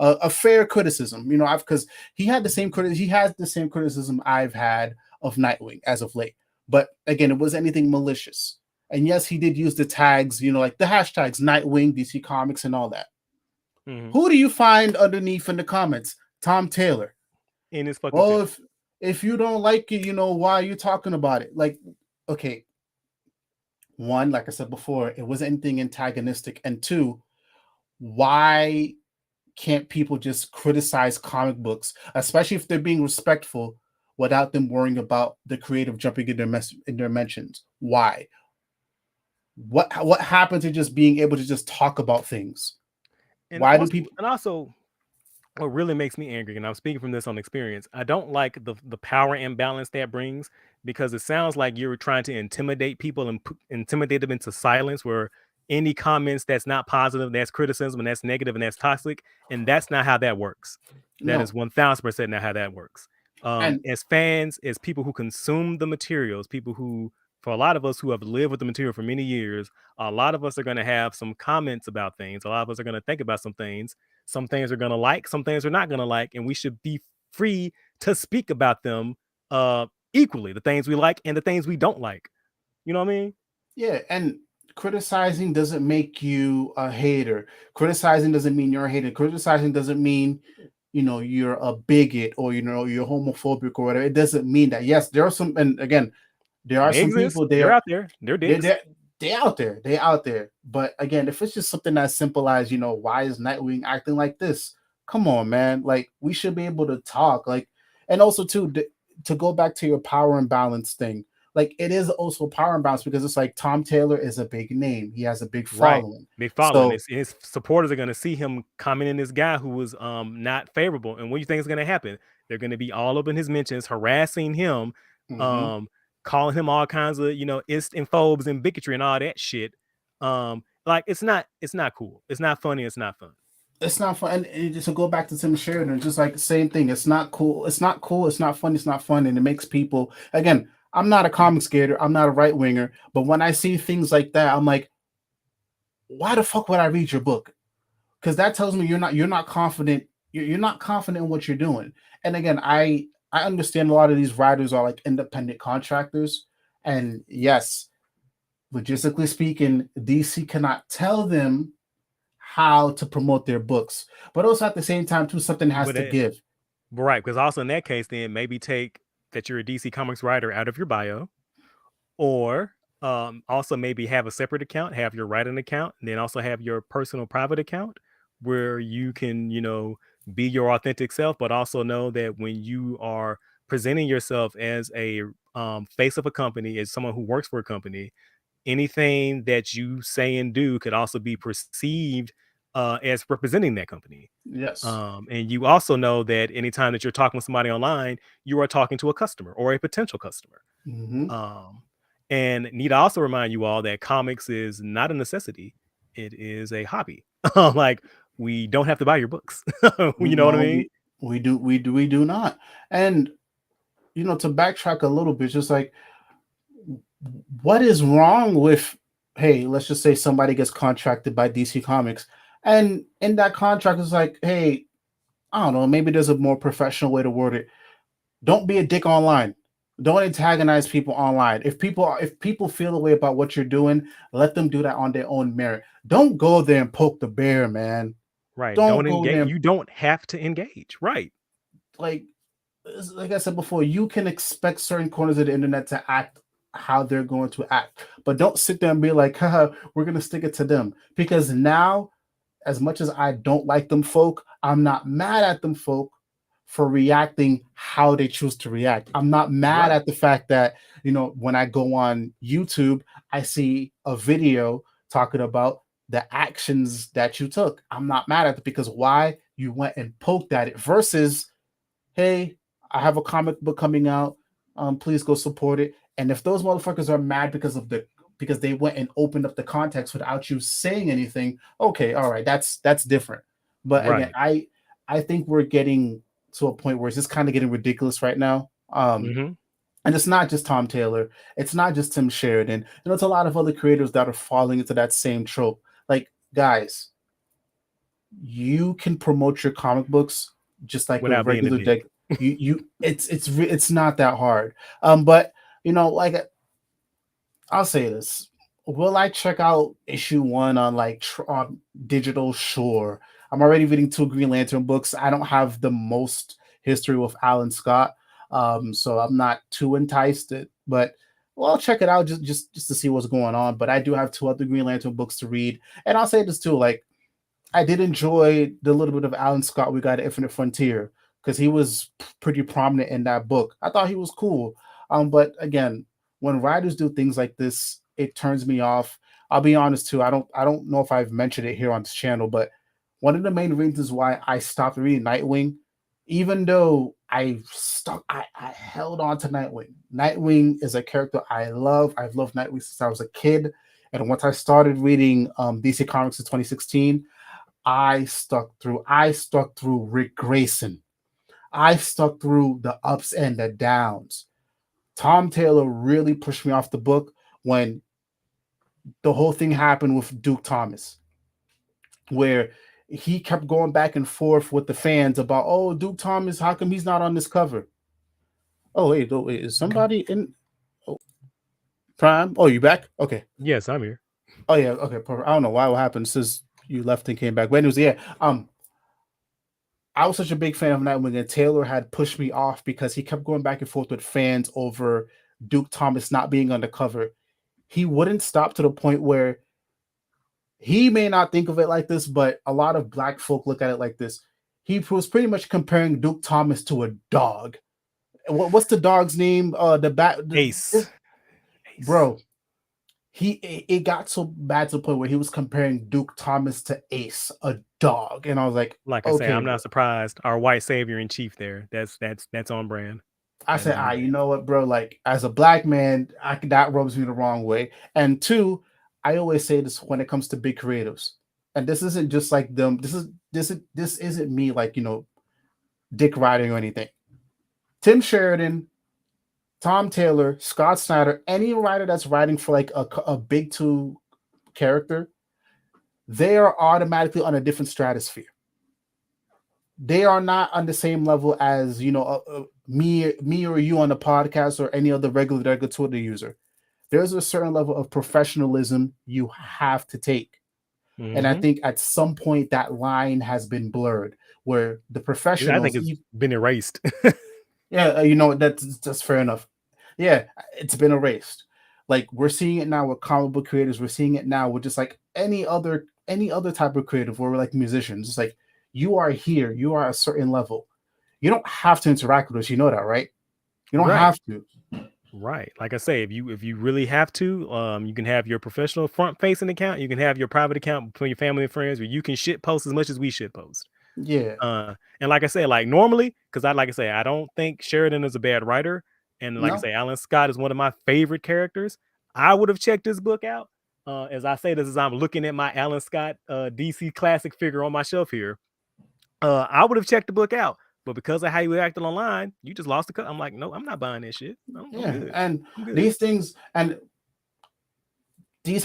a fair criticism. Because he had the same He has the same criticism I've had of Nightwing as of late. But again, it wasn't anything malicious. And yes, he did use the tags, like the hashtags Nightwing, DC Comics, and all that. Mm-hmm. Who do you find underneath in the comments? Tom Taylor. In his fucking if you don't like it, why are you talking about it? Like, okay, one, like I said before, it wasn't anything antagonistic, and two, why can't people just criticize comic books, especially if they're being respectful, without them worrying about the creative jumping in their mentions? Why? What happened to just being able to just talk about things? And why do people? And also, what really makes me angry, and I'm speaking from this on experience, I don't like the power imbalance that brings, because it sounds like you're trying to intimidate people and intimidate them into silence, where any comments that's not positive, that's criticism, and that's negative, and that's toxic, and that's not how that works. That is 1000% not how that works. As fans, as people who consume the materials, people who, for a lot of us who have lived with the material for many years, a lot of us are going to have some comments about things. A lot of us are going to think about some things. Some things are going to like, some things are not going to like, and we should be free to speak about them equally, the things we like and the things we don't like. You know what I mean? Yeah, and criticizing doesn't make you a hater. Criticizing doesn't mean you're a hater. Criticizing doesn't mean, you're a bigot or, you're homophobic or whatever. It doesn't mean that. Yes, there are some, and again, there are some people there. They're out there. They're dicks. They're out there. They're out there. But again, if it's just something as simple as, why is Nightwing acting like this? Come on, man. Like, we should be able to talk. Like, and also too, to go back to your power imbalance thing, like, it is also power imbalance because it's like Tom Taylor is a big name. He has a big following. Right. Big following. So, his supporters are going to see him commenting this guy who was not favorable. And what do you think is going to happen? They're going to be all up in his mentions, harassing him, calling him all kinds of, ist and phobes and bigotry and all that shit. Like, it's not cool. It's not funny. It's not fun. It's not fun. And just to go back to Tim Sheridan, just like the same thing. It's not cool. It's not cool. It's not fun. It's not fun. And it makes people, again, I'm not a comic skater. I'm not a right winger. But when I see things like that, I'm like, why the fuck would I read your book? Because that tells me you're not confident. You're not confident in what you're doing. And again, I understand a lot of these writers are like independent contractors, and yes, logistically speaking, DC cannot tell them how to promote their books, but also at the same time, too, something has But to give. right, because also in that case, then maybe take that you're a DC Comics writer out of your bio, or also maybe have a separate account, have your writing account, and then also have your personal private account where you can, be your authentic self, but also know that when you are presenting yourself as a face of a company, as someone who works for a company, anything that you say and do could also be perceived as representing that company. Yes. And you also know that anytime that you're talking with somebody online, you are talking to a customer or a potential customer. Mm-hmm. Um, and need to also remind you all that comics is not a necessity; it is a hobby. Like we don't have to buy your books. You know what I No, mean? we do not. And to backtrack a little bit, just like what is wrong with, hey, let's just say somebody gets contracted by DC Comics, and in that contract is like, hey, I don't know, maybe there's a more professional way to word it. Don't be a dick online. Don't antagonize people online. If people feel the way about what you're doing, let them do that on their own merit. Don't go there and poke the bear, man. Right. Don't Don't go engage. there and, You don't have to engage. Right. like like I said before, you can expect certain corners of the internet to act how they're going to act, but don't sit there and be like, haha, we're gonna stick it to them. Because now, as much as I don't like them folk, I'm not mad at them folk for reacting how they choose to react. I'm not mad Right. at the fact that, when I go on YouTube, I see a video talking about the actions that you took. I'm not mad at it because why you went and poked at it versus, hey, I have a comic book coming out. Please go support it. And if those motherfuckers are mad because they went and opened up the context without you saying anything, okay, all right, that's different. But again, Right. I think we're getting to a point where it's just kind of getting ridiculous right now. Hmm. And it's not just Tom Taylor, it's not just Tim Sheridan. It's a lot of other creators that are falling into that same trope. Like, guys, you can promote your comic books just like a Without being a regular deck. dick. It's not that hard. But like I'll say this: will I check out issue one on on digital? Sure. I'm already reading two Green Lantern books. I don't have the most history with Alan Scott, so I'm not too enticed. But well, I'll check it out just to see what's going on. But I do have two other Green Lantern books to read, and I'll say this too: like I did enjoy the little bit of Alan Scott we got at Infinite Frontier because he was pretty prominent in that book. I thought he was cool. But again, when writers do things like this, it turns me off. I'll be honest too. I don't know if I've mentioned it here on this channel, but one of the main reasons why I stopped reading Nightwing, even though I held on to Nightwing. Nightwing is a character I love. I've loved Nightwing since I was a kid. And once I started reading DC Comics in 2016, I stuck through Rick Grayson. I stuck through the ups and the downs. Tom Taylor really pushed me off the book when the whole thing happened with Duke Thomas, where he kept going back and forth with the fans about, oh, Duke Thomas, how come he's not on this cover? Oh, wait, is somebody in Prime? Oh, you back? Okay. Yes, I'm here. Oh yeah, okay. Perfect. I don't know why what happened since you left and came back. But anyways, yeah. I was such a big fan of Nightwing, and Taylor had pushed me off because he kept going back and forth with fans over Duke Thomas not being on the cover. He wouldn't stop to the point where he may not think of it like this, but a lot of black folk look at it like this. He was pretty much comparing Duke Thomas to a dog. What's the dog's name? The bat, Ace. Ace. bro. It got so bad to the point where he was comparing Duke Thomas to Ace, a dog, and I was like, Like I say, okay, I'm bro. not surprised. Our white savior in chief there. That's on brand. I That is said, on you brand. know what, bro? Like, as a black man, that rubs me the wrong way. And two, I always say this when it comes to big creatives, and this isn't just like them. This isn't me like dick riding or anything. Tim Sheridan Tom Taylor, Scott Snyder, any writer that's writing for like a big two character, they are automatically on a different stratosphere. They are not on the same level as me or you on the podcast or any other regular Twitter user. There's a certain level of professionalism you have to take. And I think at some point that line has been blurred where the I think professionals, it's been erased. yeah, that's fair enough. Yeah, it's been erased. Like we're seeing it now with comic book creators. We're seeing it now with just like any other type of creative where we're like musicians. It's like you are here, you are a certain level. You don't have to interact with us. You know that, right? You don't Right. have to. Right. Like I say, if you really have to, you can have your professional front facing account. You can have your private account for your family and friends where you can shit post as much as we shit post. Yeah. And like I said, like normally, because like I say, I don't think Sheridan is a bad writer. And like I No. say, Alan Scott is one of my favorite characters. I would have checked this book out. As I say this, as I'm looking at my Alan Scott DC classic figure on my shelf here, I would have checked the book out. But because of how you acted online, you just lost the cut. I'm like, no, I'm not buying that shit. I'm Yeah. good. And I'm good. these things and these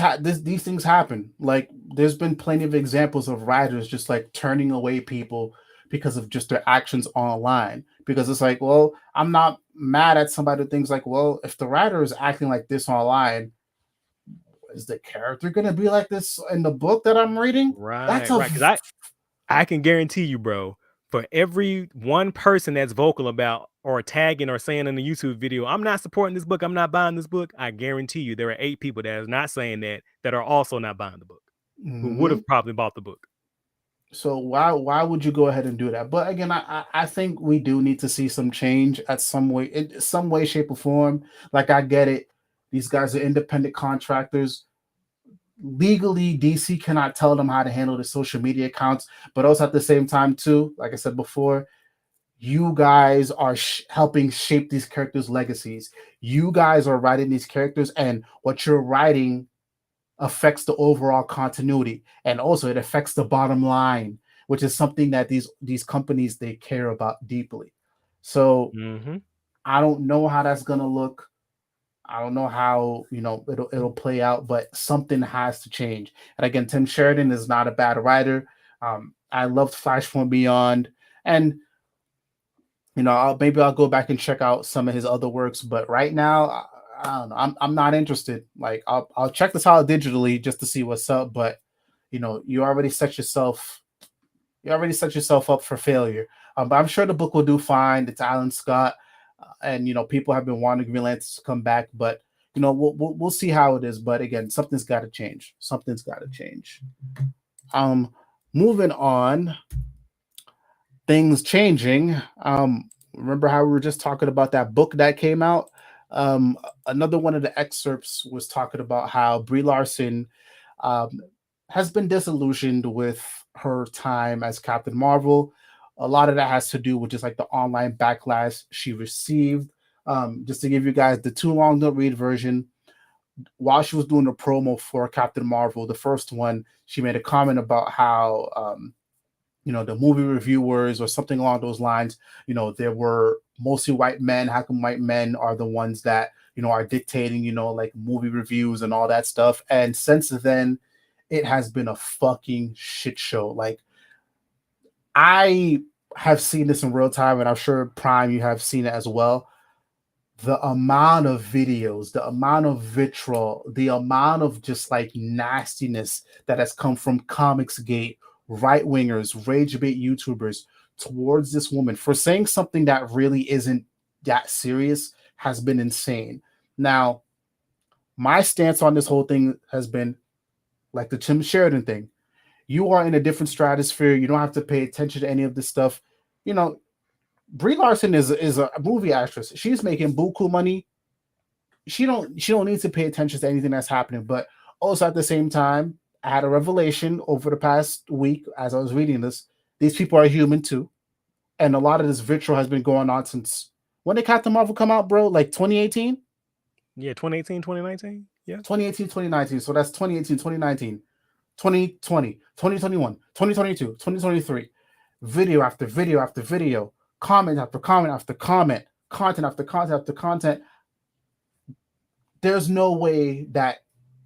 things happen. Like there's been plenty of examples of writers just like turning away people because of just their actions online. Because it's like, well, I'm not mad at somebody who thinks like, well, if the writer is acting like this online, is the character gonna be like this in the book that I'm reading? That's Right, a right. Because I can guarantee you, bro, for every one person that's vocal about or tagging or saying in the YouTube video, I'm not supporting this book, I'm not buying this book, I guarantee you there are 8 people that is not saying that are also not buying the book, who would Mhm. have probably bought the book. So why would you go ahead and do that? But again, I think we do need to see some change at some way, shape, or form. Like I get it. These guys are independent contractors. Legally, DC cannot tell them how to handle the social media accounts, but also at the same time, too, like I said before, you guys are helping shape these characters' legacies. You guys are writing these characters, and what you're writing affects the overall continuity, and also it affects the bottom line, which is something that these companies they care about deeply. So Mm-hmm. I don't know how that's gonna look. I don't know how it'll play out, but something has to change. And again, Tim Sheridan is not a bad writer. I loved Flashpoint Beyond, and maybe I'll go back and check out some of his other works. But right now, I don't know. I'm not interested. Like I'll check this out digitally just to see what's up. But you already set yourself up for failure. But I'm sure the book will do fine. It's Alan Scott, and people have been wanting Green Lantern to come back, but we'll see how it is. But again, something's got to change. Something's got to change. Moving on, things changing. Remember how we were just talking about that book that came out? Another one of the excerpts was talking about how Brie Larson um, has been disillusioned with her time as Captain Marvel. A lot of that has to do with just like the online backlash she received. Just to give you guys the too long to read version, while she was doing the promo for Captain Marvel, the first one, she made a comment about how the movie reviewers or something along those lines, there were mostly white men. How come white men are the ones that, are dictating, like movie reviews and all that stuff? And since then, it has been a fucking shit show. Like, I have seen this in real time, and I'm sure Prime, you have seen it as well. The amount of videos, the amount of vitriol, the amount of just like nastiness that has come from Comics Gate, right wingers, rage bait YouTubers towards this woman for saying something that really isn't that serious has been insane. Now, my stance on this whole thing has been like the Tim Sheridan thing. You are in a different stratosphere. You don't have to pay attention to any of this stuff. Brie Larson is a movie actress. She's making buku money. She don't need to pay attention to anything that's happening. But also at the same time, I had a revelation over the past week as I was reading this. These people are human too, and a lot of this vitriol has been going on since when did Captain Marvel come out, bro? Like 2018? Yeah, 2018, 2019. Yeah. 2018, 2019. So that's 2018, 2019, 2020, 2021, 2022, 2023. Video after video after video, comment after comment after comment, content after content after content. there's no way that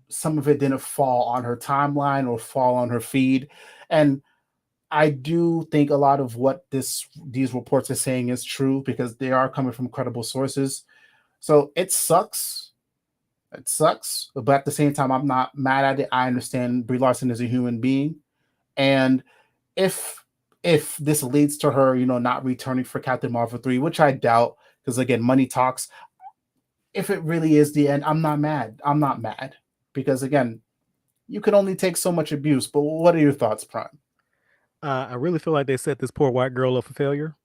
some of it didn't fall on her timeline or fall on her feed. And I do think a lot of what these reports are saying is true because they are coming from credible sources. So it sucks. It sucks. But at the same time, I'm not mad at it. I understand Brie Larson is a human being. And if if this leads to her, not returning for Captain Marvel 3, which I doubt, because again, money talks. If it really is the end, I'm not mad. I'm not mad. Because again, you can only take so much abuse. But what are your thoughts, Prime? I really feel like they set this poor white girl up for failure.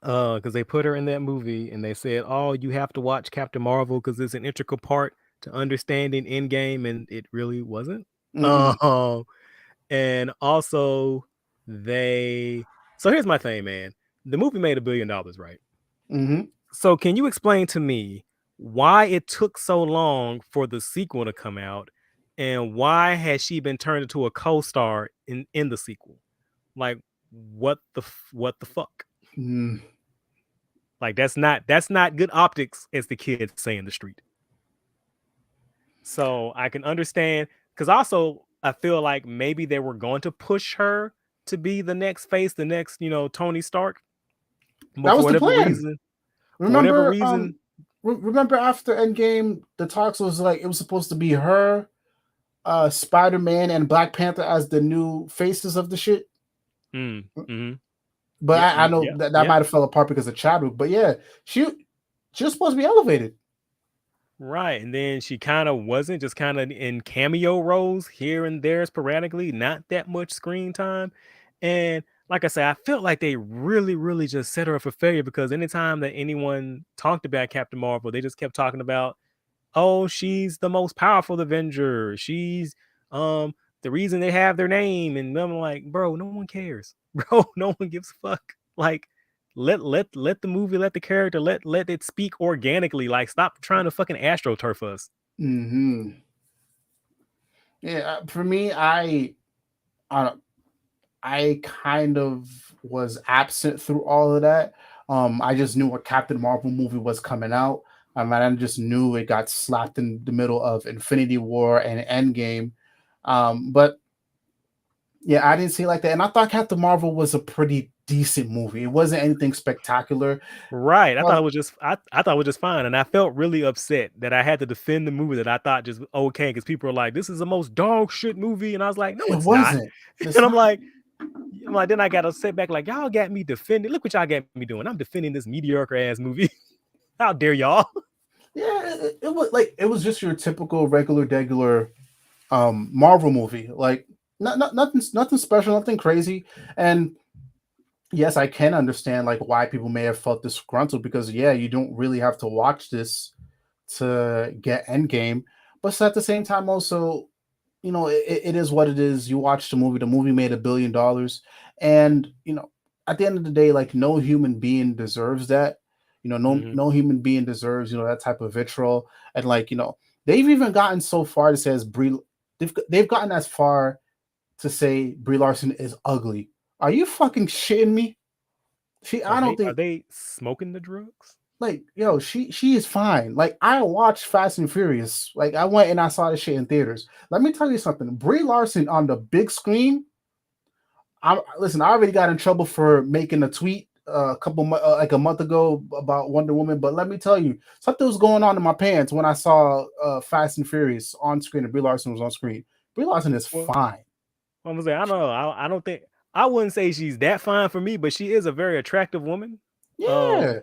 Because they put her in that movie and they said, "Oh, you have to watch Captain Marvel because it's an integral part to understanding Endgame," and it really wasn't. Mm-mm. Um, and also they. So here's my thing, man. The movie made $1 billion, right? Mm-hmm. So can you explain to me why it took so long for the sequel to come out, and why has she been turned into a co-star in the sequel? Like, what the fuck? Mm. Like that's not good optics, as the kids say in the street. So I can understand, because also I feel like maybe they were going to push her to be the next face, the next Tony Stark, but That was the plan. for whatever Remember, reason, remember after Endgame, the talks was like it was supposed to be her, Spider-Man, and Black Panther as the new faces of the shit. mm-hmm. But Yeah, I know yeah, that yeah. might have fell apart because of Chadwick. But yeah, she was supposed to be elevated. Right. And then she kind of wasn't, just kind of in cameo roles here and there sporadically, not that much screen time. And like I said, I felt like they really, really just set her up for failure, because anytime that anyone talked about Captain Marvel, they just kept talking about, oh, she's the most powerful Avenger. She's the reason they have their name. And I'm like, bro, no one cares. Bro, no one gives a fuck. Like, let the movie, let the character, let it speak organically. Like, stop trying to fucking astroturf us. Mm-hmm. Yeah, for me, I I kind of was absent through all of that. I just knew a Captain Marvel movie was coming out. And I just knew it got slapped in the middle of Infinity War and Endgame. But yeah, I didn't see it like that. And I thought Captain Marvel was a pretty decent movie. It wasn't anything spectacular. Right. I thought Uh, it was just I thought it was just fine. And I felt really upset that I had to defend the movie that I thought just okay, because people are like, this is the most dog shit movie. And I was like, no, it it's not. wasn't. It's And not. I'm like, then I got to sit back like, y'all got me defending. Look what y'all got me doing. I'm defending this mediocre ass movie. How dare y'all? Yeah, it was like it was just your typical regular Marvel movie. Like nothing special, nothing crazy. And yes, I can understand like why people may have felt disgruntled because yeah, you don't really have to watch this to get Endgame. But at the same time, also, it is what it is. You watch the movie. The movie made $1 billion, and at the end of the day, like no human being deserves that. Mhm. No human being deserves that type of vitriol. And like they've even gotten so far to say as Brie. They've gotten as far to say Brie Larson is ugly. Are you fucking shitting me? I don't Are think they smoking the drugs? like she is fine. Like I watched Fast and Furious. Like I went and I saw this shit in theaters. Let me tell you something. Brie Larson on the big screen. Listen. I already got in trouble for making a tweet like a month ago about Wonder Woman. But let me tell you, something was going on in my pants when I saw Fast and Furious on screen and Brie Larson was on screen. Brie Larson is Well, fine. I'm gonna say I don't know. I don't think I wouldn't say she's that fine for me, but she is a very attractive woman. Um, Yeah.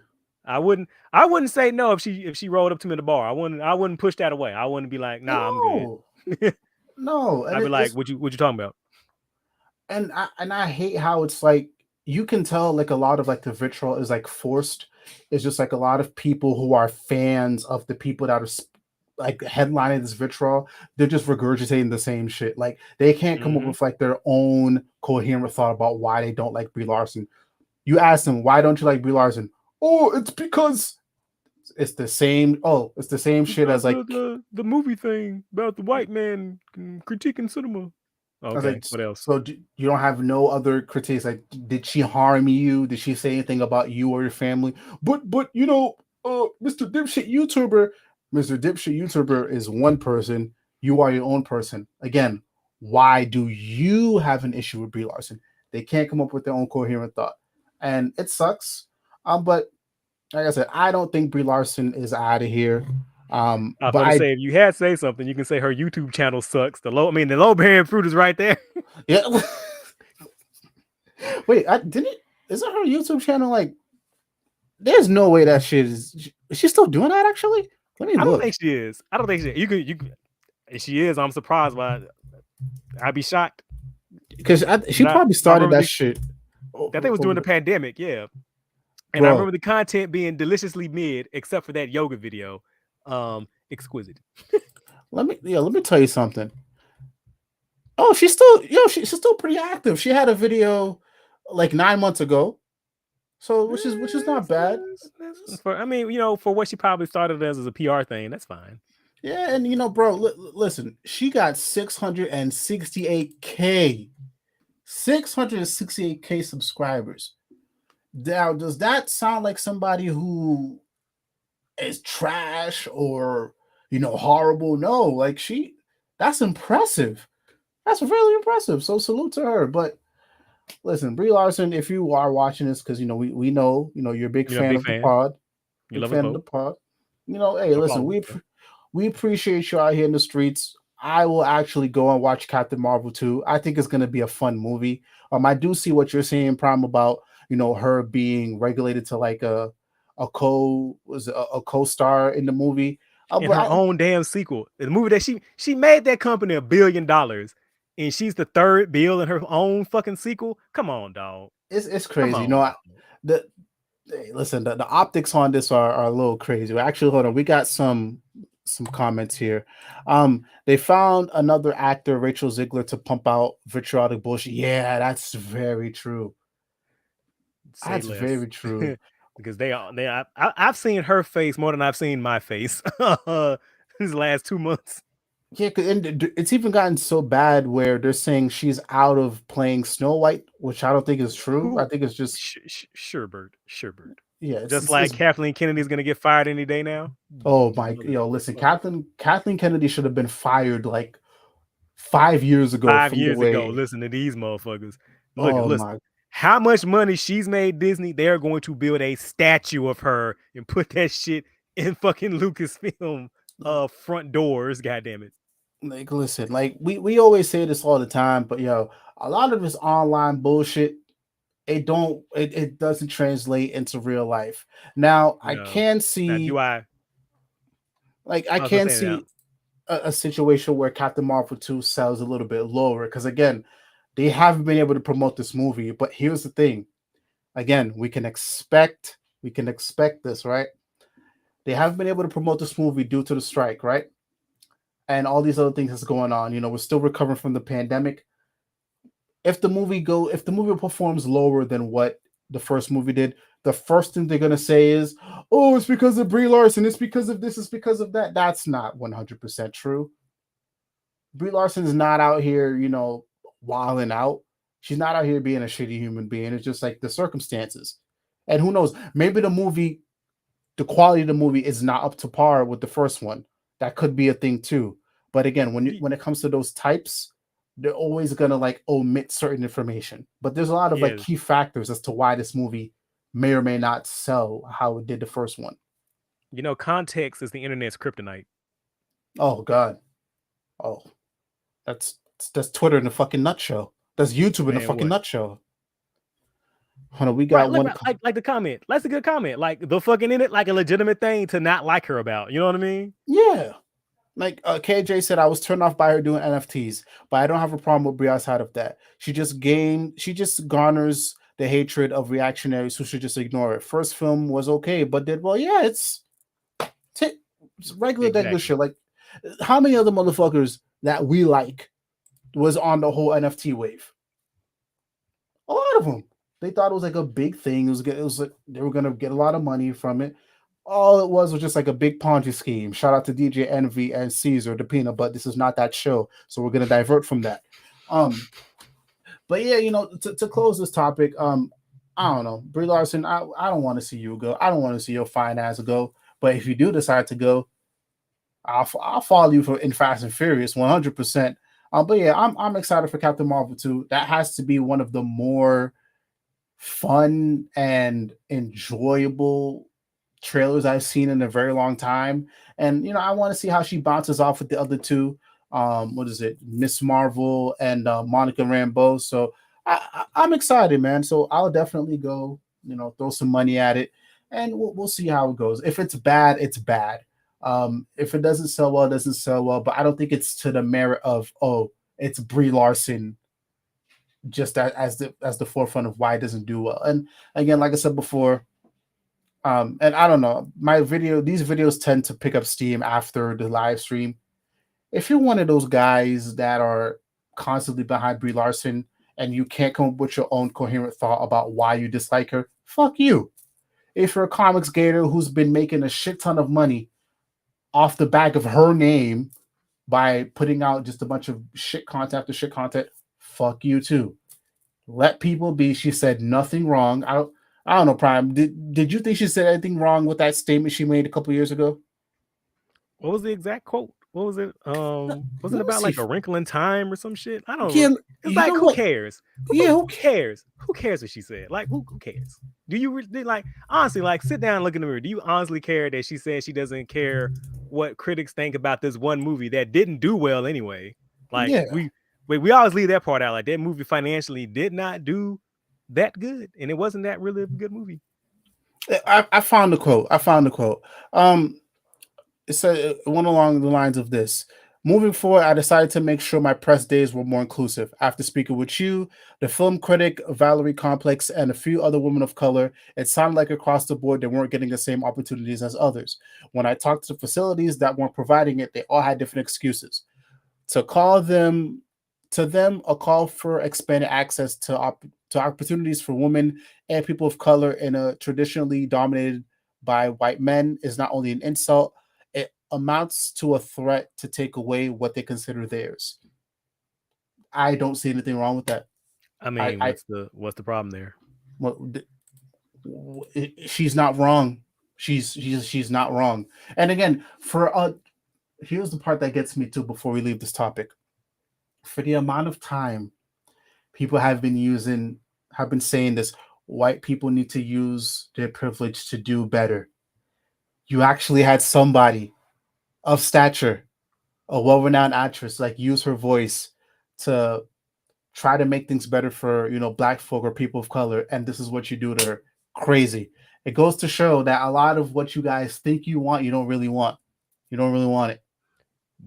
I wouldn't say no if she rolled up to me in the bar. I wouldn't push that away. I wouldn't be like, nah, I'm good. No. No. And I'd be like, it's what you talking about? and I hate how it's like you can tell like a lot of like the vitriol is like forced. It's just like a lot of people who are fans of the people that are like headlining this vitriol. They're just regurgitating the same shit. Like they can't come up Hmm. with like their own coherent thought about why they don't like Brie Larson. You ask them why don't you like Brie Larson? Oh, it's because it's the same. Oh, it's the same shit Because as like the movie thing about the white man critiquing cinema. I was Okay, like, what else? so you don't have no other critiques? Like, did she harm you? Did she say anything about you or your family? But Mr. Dipshit YouTuber, Mr. Dipshit YouTuber is one person. You are your own person. Again, why do you have an issue with Brie Larson? They can't come up with their own coherent thought, and it sucks. But like I said, I don't think Brie Larson is out of here. I was But about to say, if you had to say something, you can say her YouTube channel sucks. The low hanging fruit is right there. yeah. Wait, didn't it? Isn't her YouTube channel like? There's no way that shit is. Is she still doing that? Actually, let me I don't look. think she is. I don't think she. You could. If she is, I'm surprised by. I'd be shocked Because she probably started that the, shit. That thing was during the pandemic, yeah. And Bro. I remember the content being deliciously mid, except for that yoga video. Exquisite. let me tell you something. Oh, she's still pretty active. She had a video like 9 months ago. So which is not bad. I mean, for what she probably started as a PR thing, that's fine. Yeah, and bro, listen, she got 668K. 668K subscribers. Now, does that sound like somebody who is trash or horrible? No, like that's impressive. That's really impressive. So salute to her. But listen, Brie Larson, if you are watching this, because we know you're a big fan of the pod. You love fan of the pod. Hey, listen, we appreciate you out here in the streets. I will actually go and watch Captain Marvel 2. I think it's gonna be a fun movie. I do see what you're saying, Prime, about her being regulated to like a co-star in the movie. In her own damn sequel. The movie that she made that company $1 billion. And she's the third bill in her own fucking sequel. Come on, dog. It's crazy. Listen, the optics on this are a little crazy. Actually, hold on. We got some comments here. They found another actor, Rachel Ziegler, to pump out vitriolic bullshit. Yeah, that's very true. That's very true. Because I've seen her face more than I've seen my face these last 2 months. Yeah, and it's even gotten so bad where they're saying she's out of playing Snow White, which I don't think is true. I think it's just Sherbert. Yeah, just like Kathleen Kennedy's gonna get fired any day now. Oh my, listen, Kathleen Kennedy should have been fired like 5 years ago. 5 years ago. Listen to these motherfuckers. Listen. How much money she's made Disney? They're going to build a statue of her and put that shit in fucking Lucasfilm front doors. Goddamn it. Like, listen, like we always say this all the time, but a lot of this online bullshit, it doesn't translate into real life. Now, I can see a situation where Captain Marvel 2 sells a little bit lower, because again, they haven't been able to promote this movie. But here's the thing. Again, we can expect this, right? They haven't been able to promote this movie due to the strike, right? And all these other things that's going on. We're still recovering from the pandemic. If the movie performs lower than what the first movie did, the first thing they're gonna say is, "Oh, it's because of Brie Larson. It's because of this. It's because of that." That's not 100% true. Brie Larson is not out here, wilding out. She's not out here being a shitty human being. It's just like the circumstances. And who knows? Maybe the quality of the movie is not up to par with the first one. That could be a thing too. But again, when it comes to those types, they're always gonna like omit certain information. But there's a lot of like key factors as to why this movie may or may not sell how it did the first one. Context is the internet's kryptonite. Oh God. Oh, that's Twitter in a fucking nutshell. That's YouTube in a fucking nutshell. Hold on, we got one. Like the comment. That's a good comment. Like the fucking in it, like a legitimate thing to not like her about. You know what I mean? Yeah. Like KJ said, I was turned off by her doing NFTs, but I don't have a problem with Brie outside of that. She just garners the hatred of reactionaries who should just ignore it. First film was okay, but did well. Yeah, it's regular shit. Like, how many other motherfuckers that we like was on the whole NFT wave? A lot of them. They thought it was like a big thing. It was like they were gonna get a lot of money from it. All it was just like a big Ponzi scheme. Shout out to DJ Envy and Caesar the Peanut, but this is not that show, so we're gonna divert from that. But yeah, to close this topic, I don't know, Brie Larson. I don't want to see you go. I don't want to see your fine ass go. But if you do decide to go, I'll follow you for in Fast and Furious 100%. But yeah, I'm excited for Captain Marvel 2. That has to be one of the more fun and enjoyable trailers I've seen in a very long time. And I want to see how she bounces off with the other two. What is it, Miss Marvel and Monica Rambeau? So I'm excited, man. So I'll definitely go, throw some money at it, and we'll see how it goes. If it's bad, it's bad. If it doesn't sell well, it doesn't sell well. But I don't think it's to the merit of, oh, it's Brie Larson just as the forefront of why it doesn't do well. And again, like I said before, and I don't know, these videos tend to pick up steam after the live stream. If you're one of those guys that are constantly behind Brie Larson and you can't come up with your own coherent thought about why you dislike her, fuck you. If you're a comics gator who's been making a shit ton of money off the back of her name by putting out just a bunch of shit content after shit content, fuck you too. Let people be. She said nothing wrong. I don't know, Prime. Did you think she said anything wrong with that statement she made a couple years ago? What was the exact quote? What was it? Was it about like a wrinkle in time or some shit? I don't Yeah, know. It's like, who cares? Who cares? Who cares what she said? Like, who cares? Do you really, like, honestly, like, sit down and look in the mirror? Do you honestly care that she said she doesn't care what critics think about this one movie that didn't do well anyway? Like, yeah. we always leave that part out. Like, that movie financially did not do that good, and it wasn't that really a good movie. I found the quote. It said it went along the lines of this. Moving forward, I decided to make sure my press days were more inclusive. After speaking with you, the film critic Valerie Complex, and a few other women of color, it sounded like across the board they weren't getting the same opportunities as others. When I talked to facilities that weren't providing it, they all had different excuses. To them, a call for expanded access to opportunities for women and people of color in a traditionally dominated by white men is not only an insult, it amounts to a threat to take away what they consider theirs. I don't see anything wrong with that. I mean, what's the problem there? She's not wrong. She's not wrong. And again, here's the part that gets me too before we leave this topic. For the amount of time people have been saying this, white people need to use their privilege to do better. You actually had somebody of stature, a well-renowned actress, like use her voice to try to make things better for black folk or people of color, and this is what you do to her. Crazy. It goes to show that a lot of what you guys think you want, you don't really want. You don't really want it.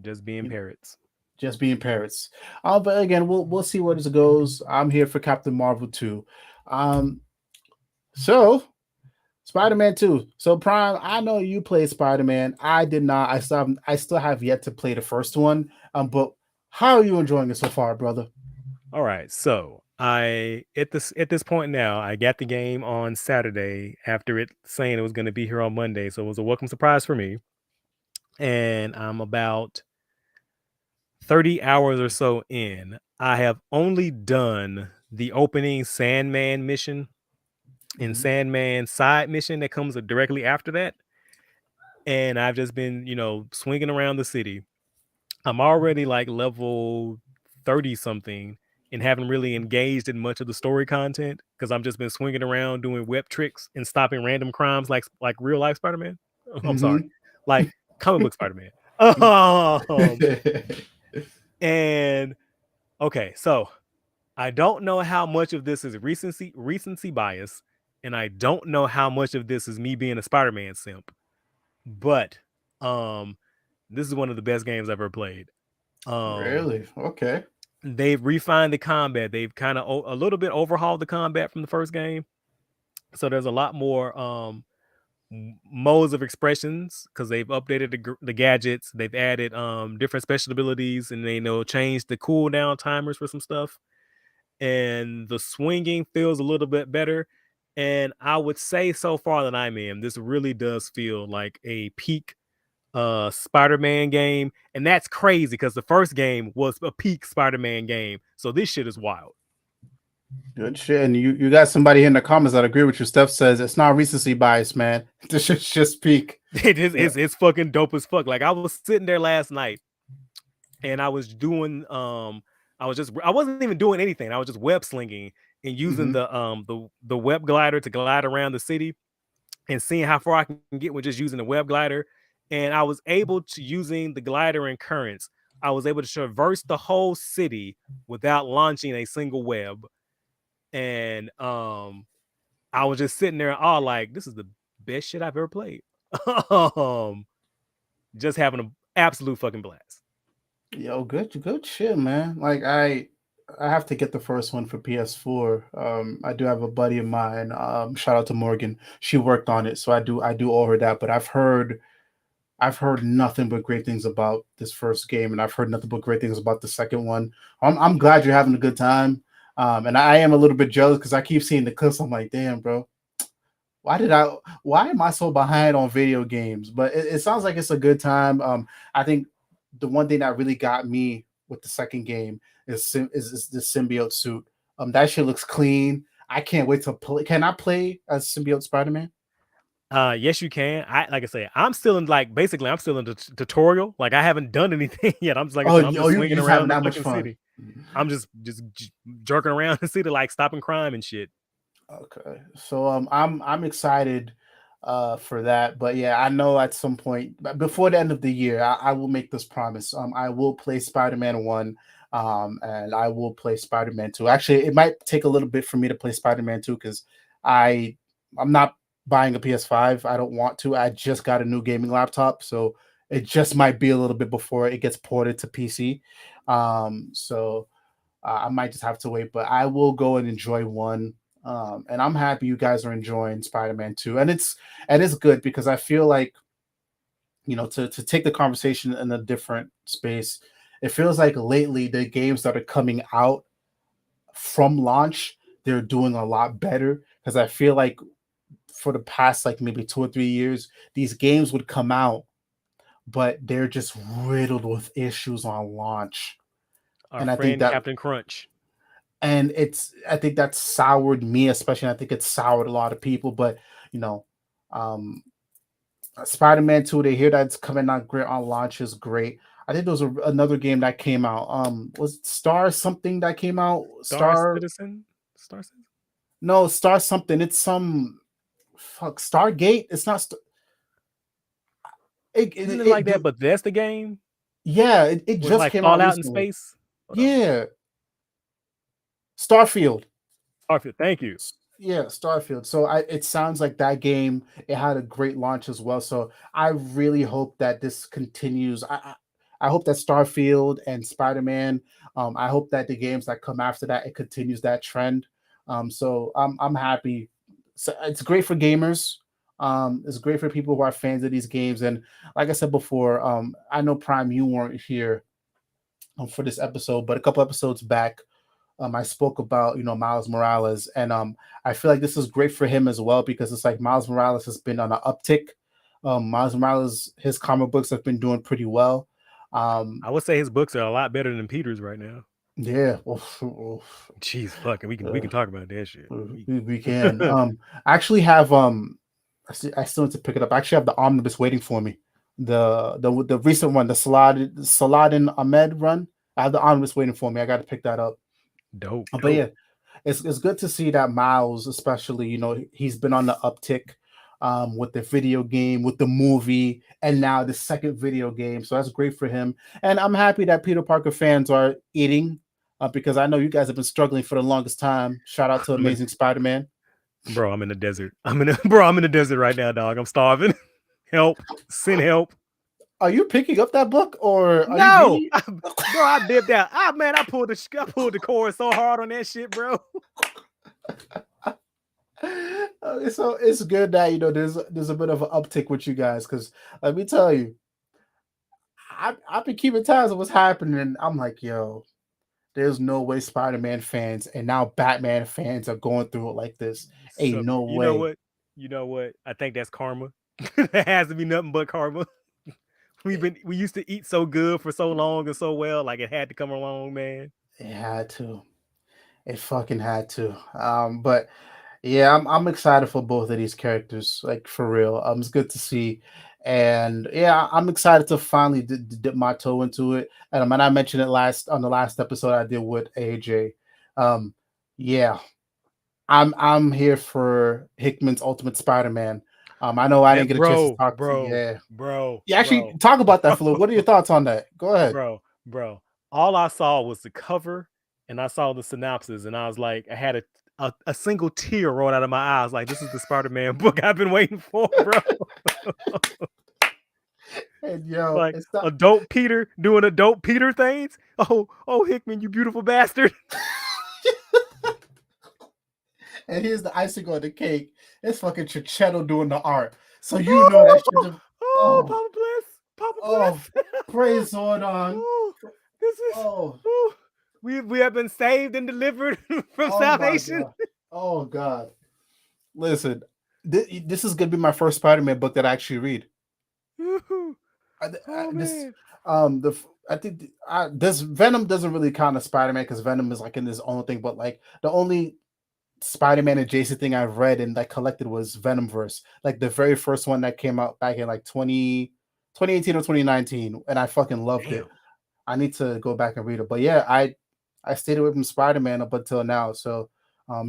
Just being parrots. Just being parrots. But again, we'll see where this goes. I'm here for Captain Marvel 2. So Spider-Man 2. So Prime, I know you played Spider-Man. I did not. I still have yet to play the first one. But how are you enjoying it so far, brother? All right. So at this point now, I got the game on Saturday after it saying it was going to be here on Monday. So it was a welcome surprise for me. And I'm about 30 hours or so in. I have only done the opening Sandman mission and Sandman side mission that comes directly after that. And I've just been, swinging around the city. I'm already like level 30 something and haven't really engaged in much of the story content because I've just been swinging around doing web tricks and stopping random crimes like real life Spider-Man. I'm sorry, like comic book Spider-Man. And okay, so I don't know how much of this is recency bias, and I don't know how much of this is me being a Spider-Man simp, but this is one of the best games I've ever played. Really? Okay. They've refined the combat. They've kind of a little bit overhauled the combat from the first game, so there's a lot more modes of expressions because they've updated the gadgets. They've added different special abilities, and they changed the cooldown timers for some stuff. And the swinging feels a little bit better. And I would say so far that I'm in, this really does feel like a peak Spider-Man game. And that's crazy because the first game was a peak Spider-Man game. So this shit is wild. Good shit. And you got somebody in the comments that agree with you. Steph says it's not recency bias, man. This shit's just peak. Yeah. It's fucking dope as fuck. Like I was sitting there last night and I was doing I wasn't even doing anything. I was just web slinging and using Hmm. the web glider to glide around the city and seeing how far I can get with just using the web glider. And I was able to, using the glider and currents, I was able to traverse the whole city without launching a single web. And I was just sitting there all like, this is the best shit I've ever played. um, just having an absolute fucking blast. Yo, good shit, man. Like I have to get the first one for PS4. I do have a buddy of mine. Shout out to Morgan. She worked on it, so I do owe her that. But I've heard nothing but great things about this first game, and I've heard nothing but great things about the second one. I'm glad you're having a good time. And I am a little bit jealous because I keep seeing the clips. I'm like, damn, bro, why am I so behind on video games? But it sounds like it's a good time. I think the one thing that really got me with the second game is the symbiote suit. That shit looks clean. I can't wait to play. Can I play as symbiote Spider-Man? Yes, you can. Like I say, I'm still in, like, basically I'm still in the tutorial. Like I haven't done anything yet. I'm just, like I Oh, said, I'm yo, just you swinging just around having the that much fucking fun. city. I'm just jerking around the city, like stopping crime and shit. Okay. So I'm excited for that. But yeah, I know at some point before the end of the year, I will make this promise. I will play Spider-Man 1, and I will play Spider-Man 2. Actually, it might take a little bit for me to play Spider-Man 2 because I I'm not buying a PS5. I don't want to. I just got a new gaming laptop, so it just might be a little bit before it gets ported to PC. So I might just have to wait, but I will go and enjoy one. And I'm happy you guys are enjoying Spider-Man 2. And it's good because I feel like, to take the conversation in a different space, it feels like lately the games that are coming out from launch, they're doing a lot better. Because I feel like for the past like maybe 2 or 3 years, these games would come out, but they're just riddled with issues on launch. Our And I think friend that Captain Crunch. I think that soured me, especially. And I think it soured a lot of people. But you know, um, Spider-Man 2, they hear that's coming out great on launch is great. I think there was another game that came out. Was it Star something that came out? Star Star Citizen? Star Citizen? No, Star something. It's some fuck Stargate. It's not. It, Isn't it, it it like do- that? But that's the game? yeah, it Was just like came out Fallout in recently. space? Hold on. Yeah, Starfield. Starfield, thank you. Yeah, Starfield. So it sounds like that game, it had a great launch as well. So I really hope that this continues. I hope that Starfield and Spider-Man, I hope that the games that come after that, it continues that trend. So I'm happy. So it's great for gamers. It's great for people who are fans of these games. And like I said before, I know Prime, you weren't here for this episode, but a couple episodes back, I spoke about Miles Morales, and I feel like this is great for him as well because it's like Miles Morales has been on an uptick. Miles Morales, his comic books have been doing pretty well. Um, I would say his books are a lot better than Peter's right now. yeah, oof, oof, Jeez, fuck it. We uh, can talk about that shit. we can. I actually have I still need to pick it up. I actually have the omnibus waiting for me. The recent one, the Saladin Ahmed run. I have the omnibus waiting for me. I got to pick that up. Dope, But dope. yeah, it's good to see that Miles, especially, he's been on the uptick with the video game, with the movie, and now the second video game. So that's great for him. And I'm happy that Peter Parker fans are eating because I know you guys have been struggling for the longest time. Shout out to I'm in, Amazing Spider-Man. bro, I'm in the desert. I'm in the desert right now, dog. I'm starving. Help. Send help. Are you picking up that book or are you No, reading? bro, I dipped out. Man, I pulled the cord so hard on that shit, bro. So it's good that there's a bit of an uptick with you guys because let me tell you, I've been keeping tabs of what's happening. And I'm like, yo, there's no way Spider-Man fans and now Batman fans are going through it like this. Ain't So, no you know way. what? You know what? I think that's karma. It has to be nothing but karma. We used to eat so good for so long and so well, like it had to come along, man. It had to. It fucking had to. But yeah, I'm excited for both of these characters, like for real. It's good to see. And yeah, I'm excited to finally dip my toe into it. And I mentioned it last on the last episode I did with AJ. Um, yeah, I'm here for Hickman's Ultimate Spider-Man. I know I That didn't get a chance to talk to you. Yeah, yeah. Actually, talk about that, Flo. What are your thoughts on that? Go ahead. bro. All I saw was the cover, and I saw the synopsis, and I was like, I had a single tear roll out of my eyes. Like, this is the Spider-Man book I've been waiting for, bro. And yo, Like it's not. adult Peter doing adult Peter things. Oh, Hickman, you beautiful bastard. And here's the icing on the cake. It's fucking Chichetto doing the art. So you know that shit. Oh, Oh, Papa Bliss, Papa oh, Bliss. praise Zordon. Oh, this is. Oh, Oh, we have been saved and delivered from oh my salvation. god. Oh god. Listen, this is gonna be my first Spider-Man book that I actually read. Oh This man. the I think this Venom doesn't really count as Spider-Man because Venom is like in his own thing, but like the only Spider-Man adjacent thing I've read and that collected was Venomverse, like the very first one that came out back in like 2018 or 2019, and I fucking loved Damn. it. I need to go back and read it. But yeah, I stayed away from Spider-Man up until now. So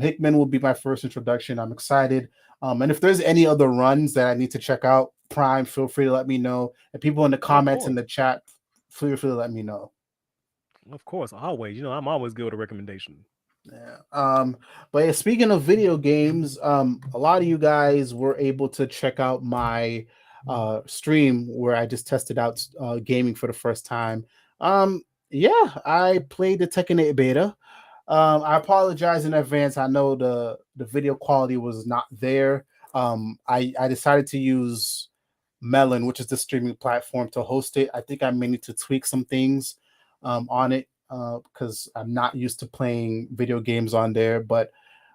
Hickman will be my first introduction. I'm excited. And if there's any other runs that I need to check out, Prime, feel free to let me know. And people in the Of comments in course. the chat, feel free to let me know. Of course. Always. I'm always good with a recommendation. Yeah. But yeah, speaking of video games, a lot of you guys were able to check out my stream where I just tested out gaming for the first time. Yeah, I played the Tekken 8 beta. I apologize in advance. I know the video quality was not there. I decided to use Melon, which is the streaming platform, to host it. I think I may need to tweak some things on it because I'm not used to playing video games on there. But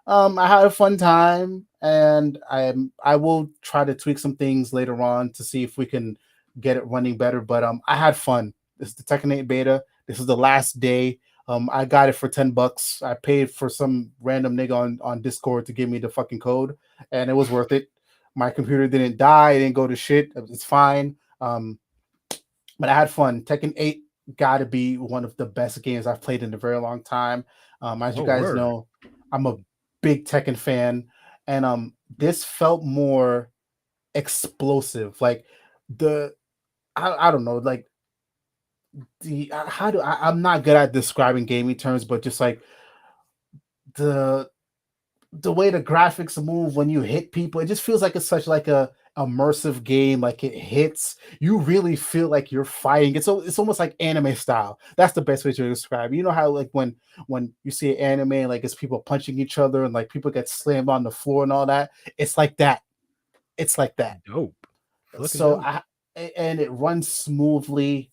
I had a fun time, and I will try to tweak some things later on to see if we can get it running better. But I had fun. This is the Tekken 8 beta. This is the last day. I got it for $10. I paid for some random nigga on Discord to give me the fucking code, and it was worth it. My computer didn't die, it didn't go to shit. It's fine. But I had fun. Tekken 8 got to be one of the best games I've played in a very long time. As you Oh guys word. know, I'm a big Tekken fan, and this felt more explosive. Like the I don't know, like the how do I'm not good at describing gaming terms, but just like the the way the graphics move when you hit people, it just feels like it's such like a immersive game. Like it hits, you really feel like you're fighting. It's almost like anime style. That's the best way to describe it. You know how like when you see an anime, like it's people punching each other and like people get slammed on the floor and all that. It's like that. It's like that. Dope. Fucking So dope. I and it runs smoothly.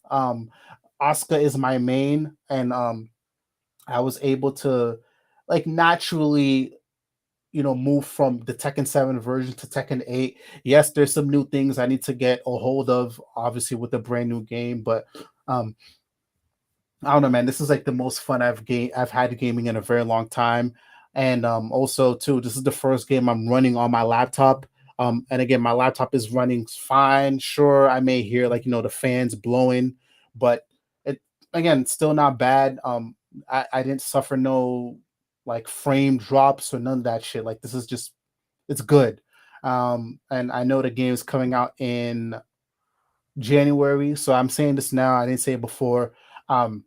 Oscar is my main, and I was able to like naturally move from the Tekken 7 version to Tekken 8. Yes, there's some new things I need to get a hold of, obviously with the brand new game, but um I don't know, man. This is like the most fun I've had gaming in a very long time. And also too, this is the first game I'm running on my laptop. And again, my laptop is running fine. Sure, I may hear like the fans blowing, but it again still not bad. I didn't suffer no like frame drops or none of that shit. Like this is just it's good. And I know the game is coming out in January, so I'm saying this now. I didn't say it before. Um,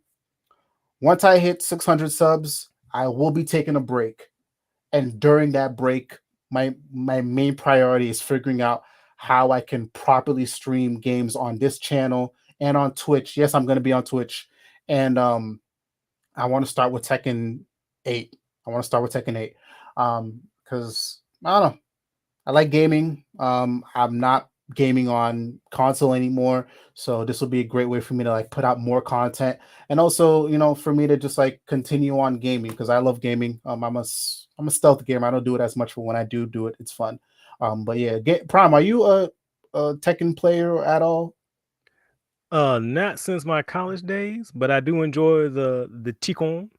Once I hit 600 subs, I will be taking a break. And during that break, my main priority is figuring out how I can properly stream games on this channel and on Twitch. Yes, I'm going to be on Twitch, and I want to start with Tekken 8. I want to start with Tekken 8 because I don't know. I like gaming. I'm not gaming on console anymore, so this will be a great way for me to like put out more content, and also for me to just like continue on gaming because I love gaming. I'm a stealth gamer. I don't do it as much, but when I do it, it's fun. But yeah, Prime, are you a Tekken player at all? Not since my college days, but I do enjoy the Tekken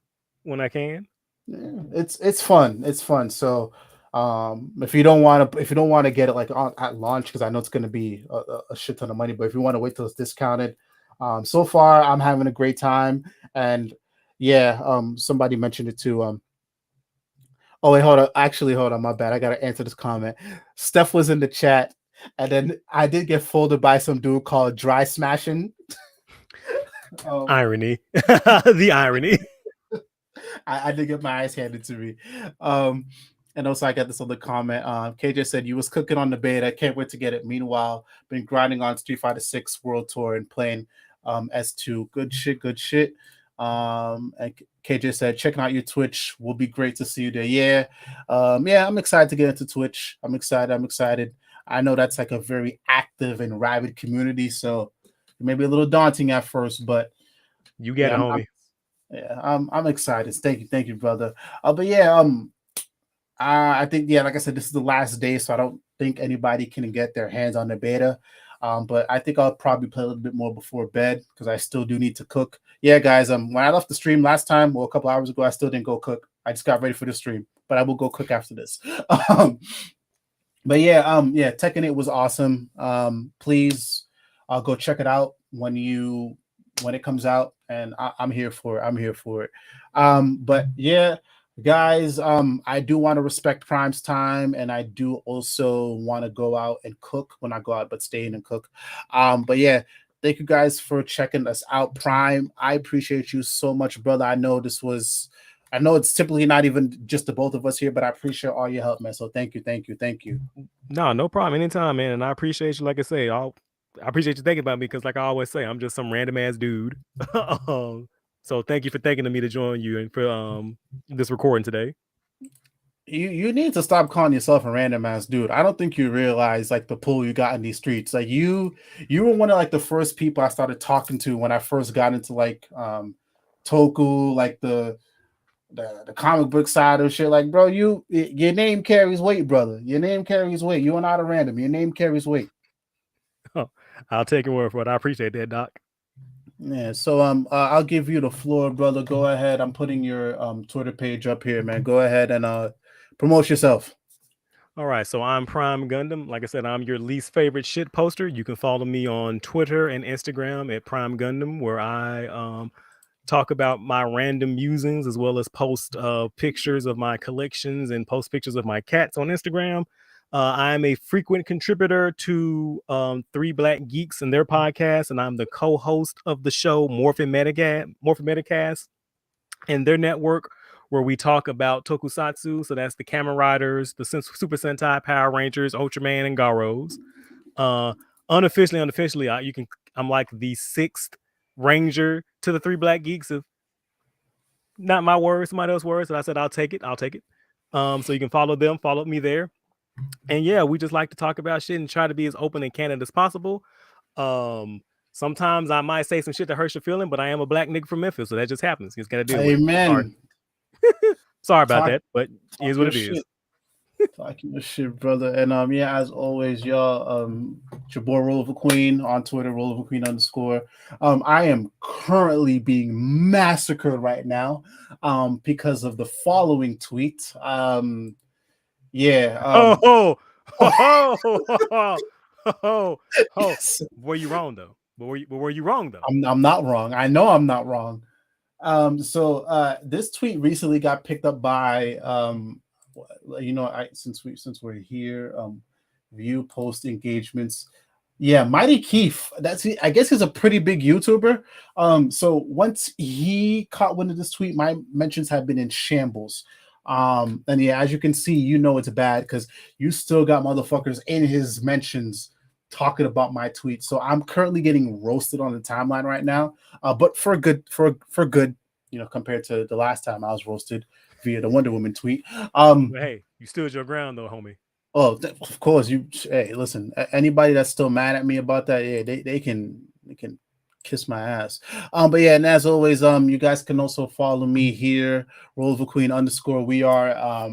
when I can. Yeah, it's fun. It's fun. So If you don't want to get it like at launch, because I know it's going to be a shit ton of money, but if you want to wait till it's discounted, so far I'm having a great time. And yeah, somebody mentioned it too. Oh wait, hold on. Actually, hold on. My bad. I gotta answer this comment. Steph was in the chat, and then I did get folded by some dude called Dry Smashing. Irony, the irony. I did get my eyes handed to me. And also I got this other comment. KJ said you was cooking on the beta. Can't wait to get it. Meanwhile, been grinding on Street Fighter 6 World Tour and playing S2. Good shit, good shit. And KJ said checking out your Twitch will be great to see you there. Yeah. Yeah, I'm excited to get into Twitch. I'm excited. I know that's like a very active and rabid community, so it may be a little daunting at first, but you get it, homie. I'm excited. Thank you, brother. But yeah, I think like I said, this is the last day, so I don't think anybody can get their hands on the beta. But I think I'll probably play a little bit more before bed because I still do need to cook. Yeah, guys. When I left the stream last time, well, a couple hours ago, I still didn't go cook. I just got ready for the stream, but I will go cook after this. But yeah, Tekken 8 was awesome. Please, go check it out when it comes out, and I'm here for it. But yeah, guys, I do want to respect Prime's time, and I do also want to go out and cook when I go out, but stay in and cook. But yeah, thank you guys for checking us out. Prime, I appreciate you so much, brother. I know it's typically not even just the both of us here, but I appreciate all your help, man. So thank you. No problem. Anytime, man. And I appreciate you. Like I say, I appreciate you thinking about me because, like I always say, I'm just some random ass dude. So thank you for thinking of me to join you and for this recording today. You need to stop calling yourself a random ass dude. I don't think you realize like the pull you got in these streets. Like you were one of like the first people I started talking to when I first got into like Toku, like the comic book side of shit. Like, bro, your name carries weight, brother. Your name carries weight. You are not a random. Your name carries weight. Oh, I'll take your word for it. I appreciate that, Doc. Yeah, so I'll give you the floor, brother. Go ahead. I'm putting your Twitter page up here, man. Go ahead and promote yourself. All right, so I'm Prime Gundam. Like I said, I'm your least favorite shit poster. You can follow me on Twitter and Instagram at Prime Gundam, where I talk about my random musings as well as post pictures of my collections and post pictures of my cats on Instagram. I'm a frequent contributor to Three Black Geeks and their podcast, and I'm the co-host of the show Morphin Metacast and their network, where we talk about tokusatsu. So that's the Kamen Riders, the Super Sentai, Power Rangers, Ultraman, and Garos. Unofficially, I'm like the sixth ranger to the Three Black Geeks. Of not my words, somebody else's words. And I said I'll take it. So you can follow me there. And yeah, we just like to talk about shit and try to be as open and candid as possible. Sometimes I might say some shit that hurts your feeling, but I am a black nigga from Memphis, so that just happens. You just gotta deal with it. Amen. Sorry about that, but it is what it is. Talking your shit, brother. And yeah, as always, y'all, it's your boy Roliver Queen on Twitter, Roliver Queen _. I am currently being massacred right now because of the following tweet. Were you wrong though? Were you wrong though? I'm not wrong. I know I'm not wrong. So this tweet recently got picked up by since we're here, view post engagements. Yeah, Mighty Keith. I guess he's a pretty big YouTuber. So once he caught wind of this tweet, my mentions have been in shambles. And yeah, as you can see, it's bad because you still got motherfuckers in his mentions talking about my tweet. So I'm currently getting roasted on the timeline right now. But for good, compared to the last time I was roasted via the Wonder Woman tweet. Hey, you stood your ground though, homie. Oh, of course. Hey, listen, anybody that's still mad at me about that, yeah, they can kiss my ass. But yeah, and as always, you guys can also follow me here, Roliver Queen _. We are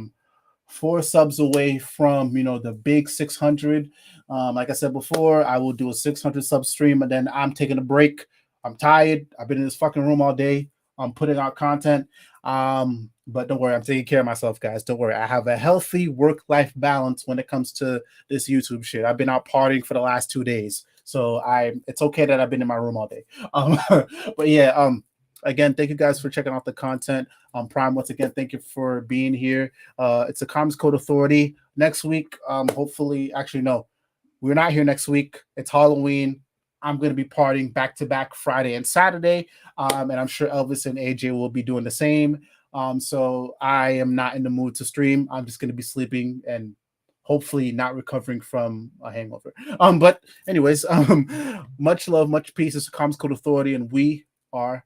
4 subs away from the big 600. Like I said before, I will do a 600 sub stream, and then I'm taking a break. I'm tired. I've been in this fucking room all day. putting out content. But don't worry, I'm taking care of myself, guys. Don't worry. I have a healthy work-life balance when it comes to this YouTube shit. I've been out partying for the last 2 days. So it's okay that I've been in my room all day. But yeah, again, thank you guys for checking out the content. Prime, once again, thank you for being here. It's the Comics Code Authority. Next week, hopefully, actually, no, we're not here next week. It's Halloween. I'm going to be partying back-to-back Friday and Saturday. And I'm sure Elvis and AJ will be doing the same. So I am not in the mood to stream. I'm just going to be sleeping and hopefully not recovering from a hangover. But anyways, much love, much peace. It's the Comics Code Authority, and we are